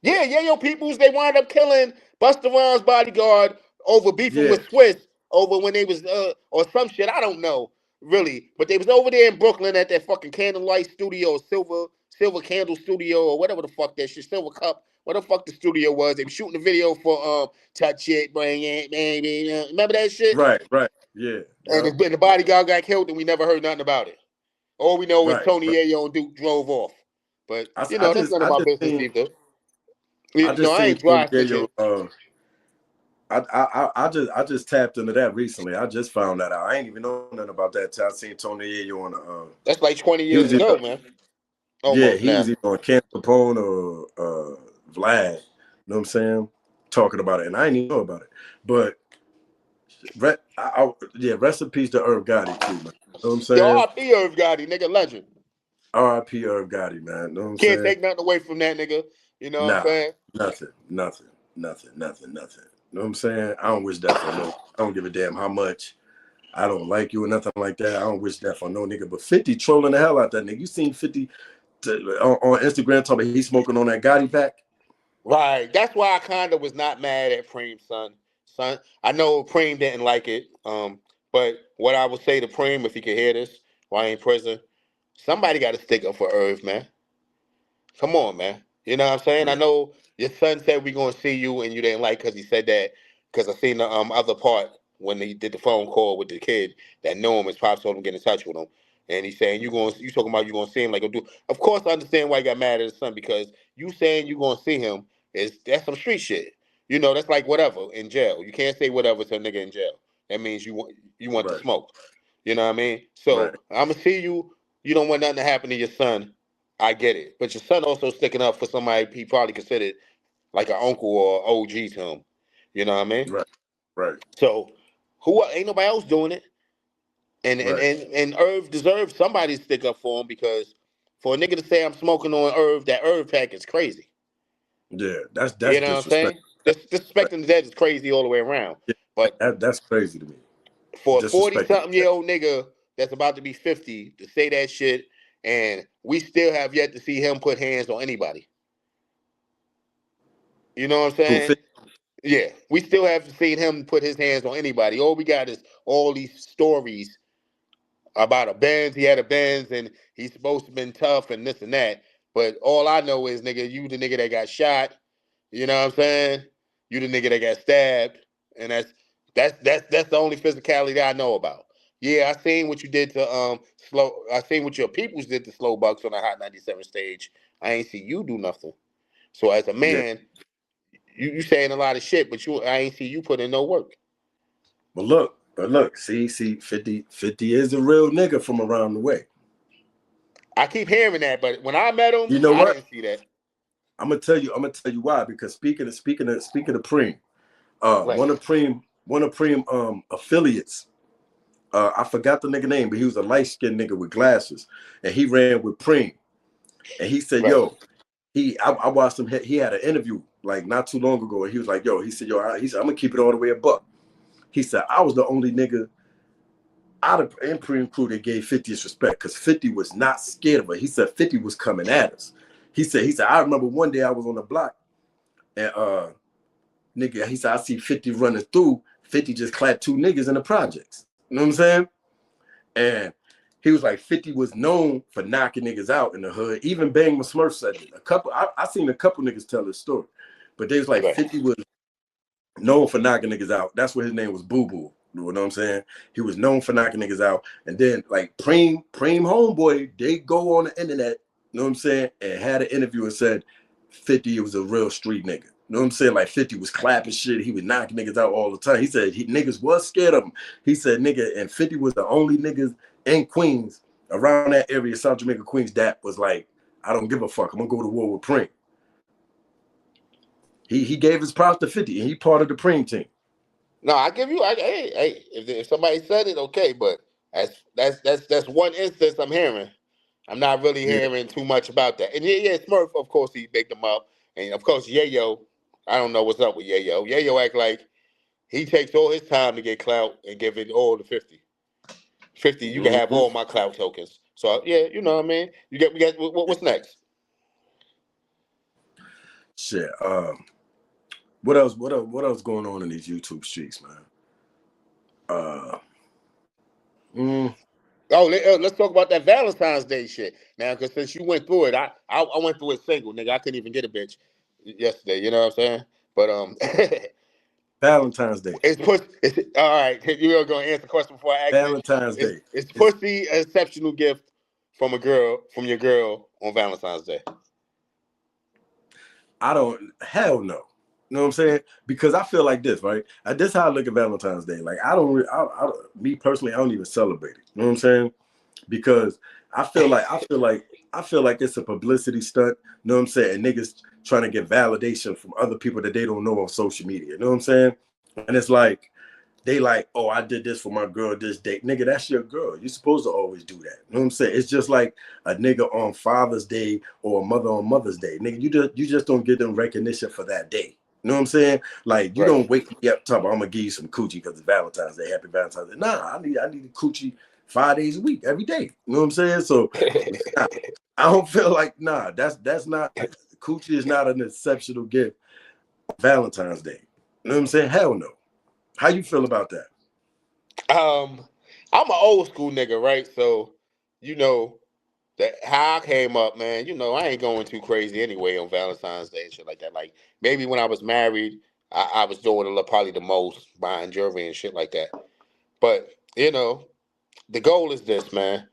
Yeah, Yayo Peoples. They wound up killing Busta Rhymes' bodyguard over beefing with Swiss over when they was or some shit. I don't know really, but they was over there in Brooklyn at that fucking Candlelight Studio, Silver Candle Studio, or whatever the fuck that shit, Silver Cup, what the fuck the studio was. They were shooting a video for Touch It, Bring It, Baby. Remember that shit? Right, yeah. And the bodyguard got killed, and we never heard nothing about it. All we know is Tony Yayo and Duke drove off. But that's none of my business either. I ain't dry stitching. I just tapped into that recently. I just found that out. I ain't even know nothing about that till I seen Tony Yayo on the that's like 20 years ago, man. Almost he was either on Ken Capone or Vlad. You know what I'm saying? Talking about it, and I didn't even know about it. But rest in peace to Irv Gotti too, man. You know what I'm saying? R.I.P. Irv Gotti, nigga, legend. R.I.P. Irv Gotti, man. You know what I'm Can't take nothing away from that nigga. You know what I'm saying? Nothing. You know what I'm saying? I don't wish that for no. I don't give a damn how much I don't like you or nothing like that. I don't wish that for no nigga. But 50 trolling the hell out that nigga. You seen 50 on Instagram talking about he's smoking on that Gotti pack? Right. That's why I kind of was not mad at Preem, son. I know Preem didn't like it. But what I would say to Preem, if he could hear this while in prison, somebody got to stick up for Irv, man. Come on, man. You know what I'm saying? I know your son said we're going to see you, and you didn't like because he said that, because I seen the other part when he did the phone call with the kid that knew him. His pops told him to get in touch with him. And he's saying, you talking about you going to see him like a dude. Of course, I understand why he got mad at his son, because you saying you going to see him, that's some street shit. You know, that's like whatever in jail. You can't say whatever to a nigga in jail. That means you want to smoke. You know what I mean? So I'm going to see you. You don't want nothing to happen to your son. I get it. But your son also sticking up for somebody he probably considered like an uncle or OG to him. You know what I mean? Right. So ain't nobody else doing it. And Irv deserves somebody to stick up for him, because for a nigga to say I'm smoking on Irv, that Irv pack is crazy. Yeah, that's you know what I'm saying? Disrespecting the dead is crazy all the way around. Yeah, but that's crazy to me. For a 40-something-year-old nigga that's about to be 50 to say that shit, and we still have yet to see him put hands on anybody. You know what I'm saying? Yeah, we still haven't seen him put his hands on anybody. All we got is all these stories about a Benz. He had a Benz, and he's supposed to have been tough and this and that. But all I know is, nigga, you the nigga that got shot. You know what I'm saying? You the nigga that got stabbed, and that's the only physicality that I know about. Yeah, I seen what you did to I seen what your peoples did to Slow Bucks on the Hot 97 stage. I ain't see you do nothing. So as a man, you saying a lot of shit, but I ain't see you put in no work. But look, see, 50 is a real nigga from around the way. I keep hearing that, but when I met him, I didn't see that. I'm gonna tell you why. Because speaking of Preem, one of Preem affiliates, I forgot the nigga name, but he was a light-skinned nigga with glasses, and he ran with Preem. And he said, yo, I watched him, he had an interview like not too long ago, and he was like, yo, he said, I'm gonna keep it all the way a buck. He said, I was the only nigga out of Preem crew that gave 50 his respect, because 50 was not scared of it. He said 50 was coming at us. He said, I remember one day I was on the block, and nigga, he said, I see 50 running through. 50 just clapped 2 niggas in the projects. You know what I'm saying? And he was like, 50 was known for knocking niggas out in the hood. Even Bang Smurf said it. I seen a couple niggas tell this story, but they was like, 50 was known for knocking niggas out. That's where his name was Boo Boo. You know what I'm saying? He was known for knocking niggas out. And then like Preem homeboy, they go on the internet, you know what I'm saying, and had an interview and said 50 was a real street nigga. You know what I'm saying? Like 50 was clapping shit. He was knocking niggas out all the time. He said niggas was scared of him. He said nigga, and 50 was the only niggas in Queens, around that area, South Jamaica, Queens, that was like, I don't give a fuck. I'm gonna go to war with Preem. He gave his props to 50, and he part of the Preem team. No, I give you. Hey, if somebody said it, okay, but that's one instance I'm hearing. I'm not really hearing too much about that. And yeah, Smurf, of course, he baked them up, and of course, Yayo. I don't know what's up with Yayo. Yayo act like he takes all his time to get clout and give it all to 50. 50, you can have all my clout tokens. So yeah, you know what I mean. We got what's next? Shit. What else going on in these YouTube streets, man? Let's talk about that Valentine's Day shit now, because since you went through it, I went through it single, nigga. I couldn't even get a bitch yesterday. You know what I'm saying? But Valentine's Day. It's all right. You are going to answer the question before I ask. Valentine's Day. It's pussy an exceptional gift from your girl on Valentine's Day? Hell no. You know what I'm saying? Because I feel like this, right? This is how I look at Valentine's Day. Like me personally, I don't even celebrate it. You know what I'm saying? Because I feel like it's a publicity stunt. You know what I'm saying? And niggas trying to get validation from other people that they don't know on social media. You know what I'm saying? And it's like, they like, oh, I did this for my girl this date. Nigga, that's your girl. You're supposed to always do that. You know what I'm saying? It's just like a nigga on Father's Day or a mother on Mother's Day. Nigga, you just don't get them recognition for that day. You know what I'm saying? Like, you don't wake me up talking about, I'm gonna give you some coochie because it's Valentine's Day. Happy Valentine's Day. Nah, I need a coochie 5 days a week, every day. You know what I'm saying? So I don't feel like, that's not, coochie is not an exceptional gift on Valentine's Day. You know what I'm saying? Hell no. How you feel about that? I'm an old school nigga, right? So, you know, that how I came up, man, you know, I ain't going too crazy anyway on Valentine's Day and shit like that. Like, maybe when I was married, I was doing probably the most, buying jewelry and shit like that. But, you know, the goal is this, man.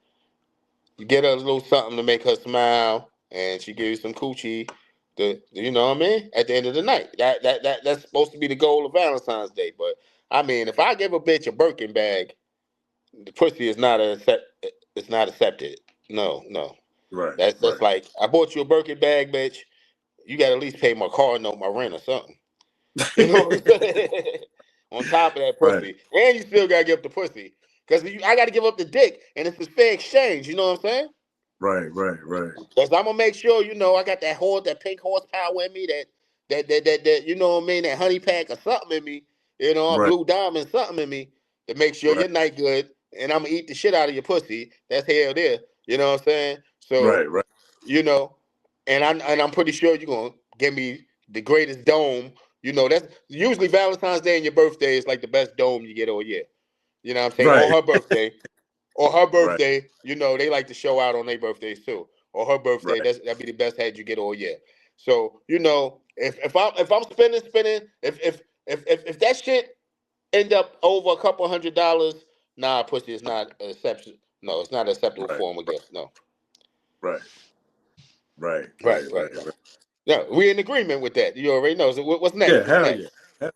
You get her a little something to make her smile, and she gives you some coochie. You know what I mean? At the end of the night, that's supposed to be the goal of Valentine's Day. But I mean, if I give a bitch a Birkin bag, the pussy is not it's not accepted. No. Right. That's just like, I bought you a Birkin bag, bitch. You got to at least pay my car note, my rent, or something. You know what I'm saying? On top of that pussy, and you still gotta give up the pussy, because I got to give up the dick, and it's a fair exchange. You know what I'm saying? Right. Because I'm gonna make sure, you know, I got that pink horsepower in me, that you know what I mean, that honey pack or something in me, you know, a blue diamond something in me to make sure your night good, and I'm gonna eat the shit out of your pussy. That's hell there. You know what I'm saying? So you know, and I'm pretty sure you're gonna give me the greatest dome. You know, that's usually Valentine's Day and your birthday is like the best dome you get all year. You know what I'm saying? On her birthday. Or her birthday, you know, they like to show out on their birthdays too. Or her birthday, that'd be the best head you get all year. So, you know, if I'm spending, if that shit end up over a couple $100, nah, pussy is not an exception. No, it's not an acceptable form of gift. No. Right. Yeah, we're in agreement with that. You already know. So what's next? Yeah, hell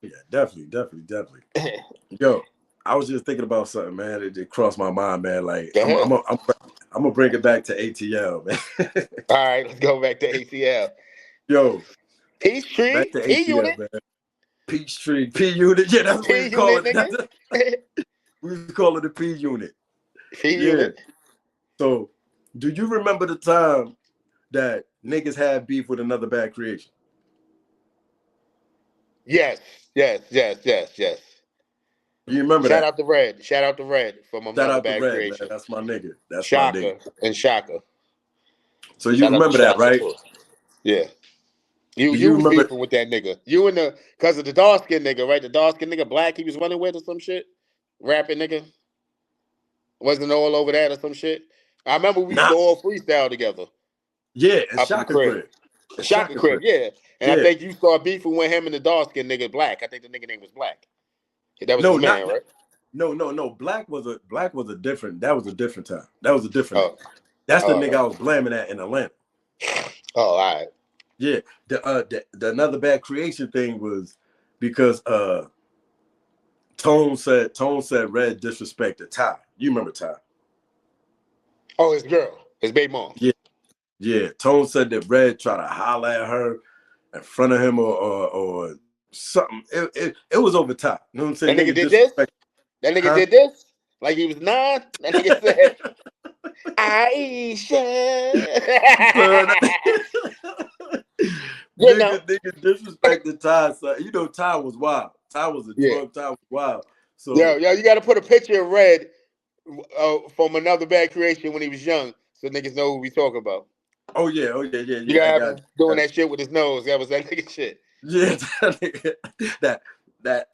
yeah. Definitely. Yo, I was just thinking about something, man. It crossed my mind, man. Like, I'm gonna bring it back to ATL, man. All right, let's go back to ATL. Yo, Peachtree, back to P ATL, unit, man. Peachtree, P unit. Yeah, that's what we call it. Nigga. We call it the P unit. P unit. So, do you remember the time that niggas had beef with another bad creation? Yes. You remember Shout that? out to Red from another bad creation. Man. That's my nigga. That's Shaka my nigga. and Shaka. So you remember that, right? Yeah. Do You you was remember? beefing with that nigga. You and the cause of the dark skinned nigga, right? The dark skinned nigga, black. He was running with or some shit. Rapping nigga wasn't all over that or some shit. I remember we used to Nah, all freestyle together yeah, and up in the Shaka crib. crib, and Shaka Shaka crib, crib. yeah. And I Yeah, think you started beefing with him and the dark skinned nigga, black. I think the nigga name was Black. That was his no, man, right? no. Black was a different. That was a different time. That was a different nigga. Oh, That's the all nigga right. I was blaming at in Atlanta. Oh, all right. Yeah, the another bad creation thing was because Tone said Red disrespected Ty. You remember Ty? Oh, his girl, his baby mom. Yeah, yeah. Tone said that Red tried to holler at her in front of him or something. It was over Ty. You know what I'm saying? That nigga Nigga did this. disrespect, That nigga huh? did this. Like he was 9. That nigga said, Aisha. Son, You know. nigga disrespected Ty. Son. You know Ty was wild. Ty was a Yeah. drunk. Ty was wild. Yo, So you got to put a picture of Red from another bad creation when he was young, so niggas know who we talking about. You I gotta have got him doing that shit with his nose. That was that nigga shit. yeah that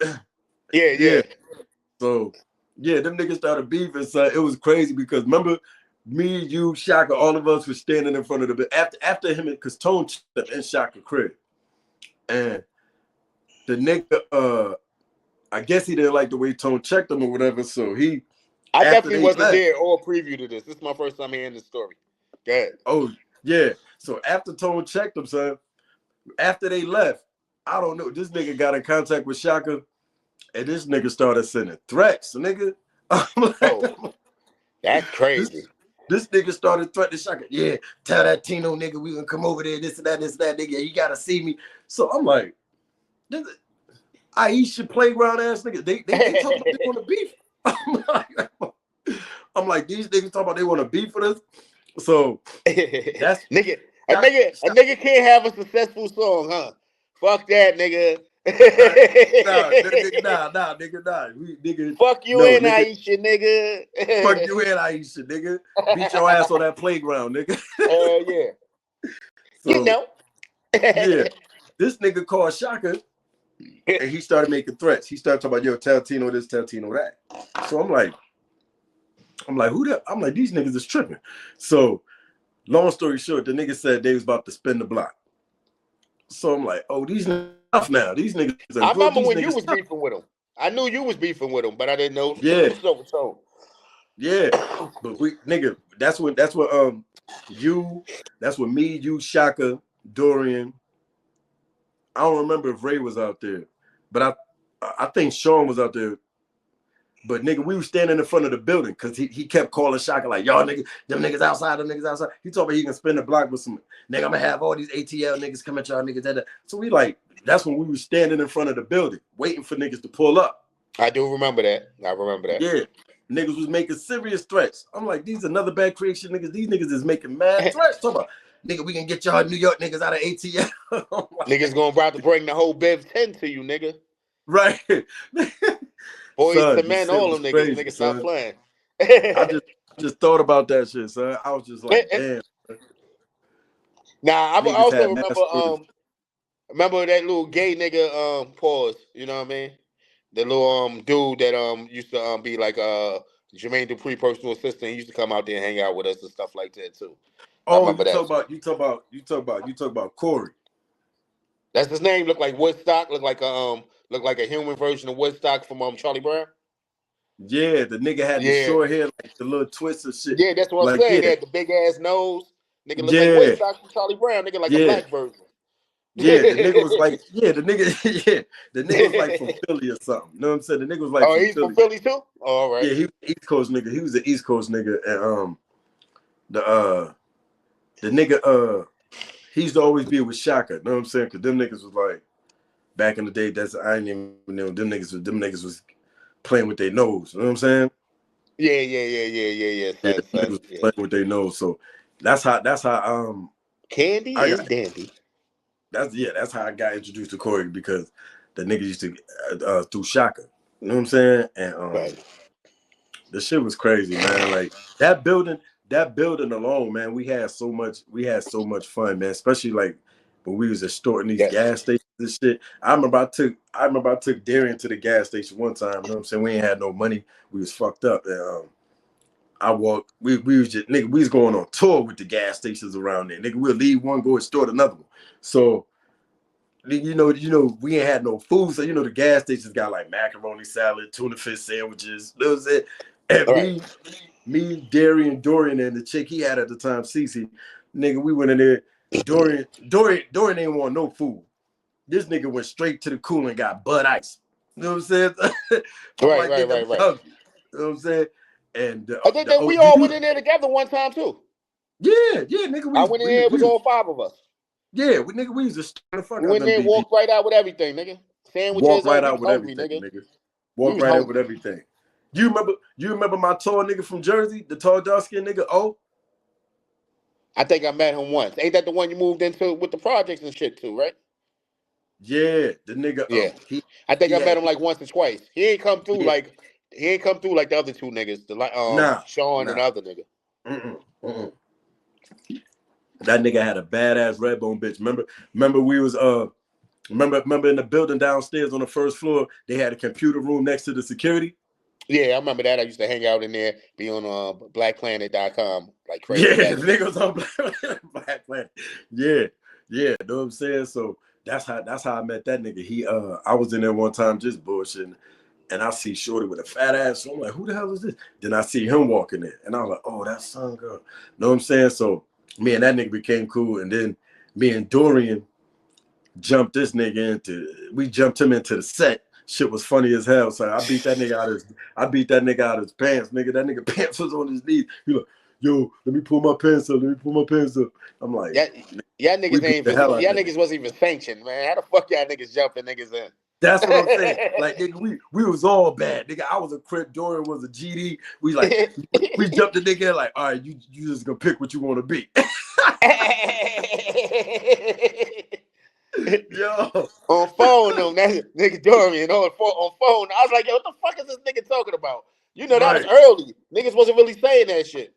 Yeah, yeah. yeah. So yeah, them niggas started beefing. So it was crazy because remember me, you, Shaka, all of us were standing in front of the after him because Tone in Shaka crib, and the nigga I guess he didn't like the way Tone checked him or whatever. So he I after definitely they wasn't left. there or preview to this. This is my first time hearing this story. Go ahead. Oh yeah. So after Tone checked him, son, after they left, I don't know. This nigga got in contact with Shaka, and this nigga started sending threats. Nigga, I'm like, Oh, that's crazy. this nigga started threatening Shaka. Yeah, tell that Tino nigga we gonna come over there. This and that, nigga. You gotta see me. So I'm like, this Aisha playground ass nigga. They talk about they want to beef. I'm like, these niggas talk about they want to beef for this. So that's nigga, Shaka, a nigga can't have a successful song, huh? Fuck that, nigga. nigga, nah. Nigga, Fuck you no, and nigga. Aisha, nigga. Fuck you and Aisha, nigga. Beat your ass on that playground, nigga. Hell yeah. You So know. yeah, this nigga called Shaka, and he started making threats. He started talking about, yo, tell Tino this, tell Tino that. So I'm like, who that? I'm like, these niggas is tripping. So long story short, the nigga said they was about to spin the block. So I'm like, oh, these niggas tough now. These niggas are I good. remember These when you niggas was tough. beefing with him. I knew you was beefing with him, but I didn't know Yeah, so. yeah. But we nigga, that's what you, that's what me, you, Shaka, Dorian. I don't remember if Ray was out there, but I think Sean was out there. But nigga, we were standing in front of the building because he kept calling Shaka like, y'all niggas, them niggas outside, them niggas outside. He told me he can spin the block with some nigga. I'm gonna have all these ATL niggas come at y'all niggas. That. So we like, that's when we were standing in front of the building, waiting for niggas to pull up. I do remember that. I remember that. Yeah. Niggas was making serious threats. I'm like, these another bad creation niggas. These niggas is making mad threats. Talk about, nigga, we can get y'all New York niggas out of ATL. Niggas gonna about to bring the whole Bev 10 to you, nigga. Right. Boys Son, to this men, shit all was them niggas. crazy, Niggas stop son. playing. I just thought about that shit, son. I was just like, damn. Nah, I Niggas also had mass remember remember that little gay nigga pause, you know what I mean? The little dude that used to be like Jermaine Dupri personal assistant. He used to come out there and hang out with us and stuff like that too. I Oh, remember that. you talk about Corey. That's his name. Looked like Woodstock. Looked like a human version of Woodstock from Charlie Brown. Yeah, the nigga had the Yeah, short hair, like the little twist of shit. yeah. That's what I'm Like, saying. They yeah, had the big ass nose. Nigga looked like yeah, Woodstock from Charlie Brown. Nigga like a yeah, black version. yeah. The nigga was like, yeah, the nigga, yeah, the nigga was like from Philly or something. You know what I'm saying? The nigga was like Oh, from he's from Philly. Philly too. Oh, all right. Yeah, he was an East Coast nigga. He was an East Coast nigga, and the nigga he used to always be with Shaka. You know what I'm saying? Because them niggas was like back in the day. I ain't even know them niggas was playing with their nose. You know what I'm saying? Yeah. Yeah, Son, niggas was yeah. playing with their nose. So that's how Candy I is got dandy. that's how I got introduced to Corey because the niggas used to through Shaka. You know what I'm saying? And Right. the shit was crazy, man. Like that building alone, man, we had so much fun, man. Especially like but we was extorting these Yes. gas stations and shit. I remember I took Darian to the gas station one time. You know what I'm saying? We ain't had no money. We was fucked up. And I walked. We was just nigga. We was going on tour with the gas stations around there. Nigga, we'll leave one, go extort another one. So you know, we ain't had no food. So the gas stations got like macaroni salad, tuna fish sandwiches. You know what I'm saying? And Right. me, Darian, and the chick he had at the time, Cece, nigga, we went in there. Dorian didn't want no food. This nigga went straight to the cooler and got Bud Ice. You know what I'm saying? I'm Right. like, nigga, Right. hungry. You know what I'm saying? And I think that we all went in there together one time too. Yeah, nigga. I went in there. It was all 5 of us. Yeah, we used to start the fuck We out went them there and BG. walked right out with everything, nigga. Sandwiches. Walk right We out was with hungry, everything, nigga. Walk right out with everything. You remember my tall nigga from Jersey, the tall dark skinned nigga? Oh, I think I met him once. Ain't that the one you moved into with the projects and shit too, right? yeah, the nigga. Yeah. I think I met him like once or twice. He ain't come through Yeah. like the other 2 niggas, Sean and the other nigga. That nigga had a badass red bone bitch. Remember we was remember in the building downstairs on the first floor, they had a computer room next to the security. Yeah, I remember that. I used to hang out in there, be on blackplanet.com like crazy. Yeah, the niggas on Black Planet. Yeah, know what I'm saying? So that's how I met that nigga. He I was in there one time just bullshitting, and I see Shorty with a fat ass. So I'm like, who the hell is this? Then I see him walking in, and I was like, oh, that's Son Girl. Know what I'm saying? So me and that nigga became cool, and then me and Dorian jumped him into the set. Shit was funny as hell. So I beat that nigga out of his pants, nigga. That nigga pants was on his knees. He like, yo, let me pull my pants up. I'm like, y'all niggas wasn't even sanctioned, man. How the fuck y'all niggas jumping niggas in? That's what I'm saying. Like, nigga, we was all bad. Nigga, I was a Crip, Dorian was a GD. We jumped the nigga in like, all right, you just gonna pick what you want to be. Yo. On phone, though, that's nigga Dorian on phone. I was like, yo, what the fuck is this nigga talking about? You know, that was early. Niggas wasn't really saying that shit.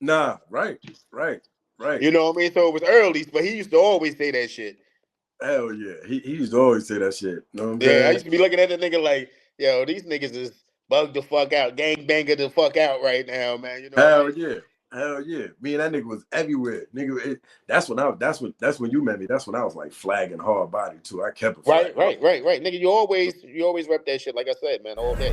Nah, right. You know what I mean? So it was early, but he used to always say that shit. Hell yeah. He used to always say that shit. Know what I'm saying? Yeah, I used to be looking at the nigga like, yo, these niggas is bugged the fuck out, gangbanger the fuck out right now, man. You know Hell what I mean? Yeah. Hell yeah. Me and that nigga was everywhere. Nigga, that's when you met me. That's when I was like flagging hard body too. I kept it right. Nigga, you always rep that shit, like I said, man, all day.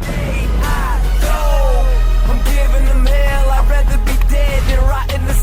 I'm giving them hell, I'd rather be dead than rot in the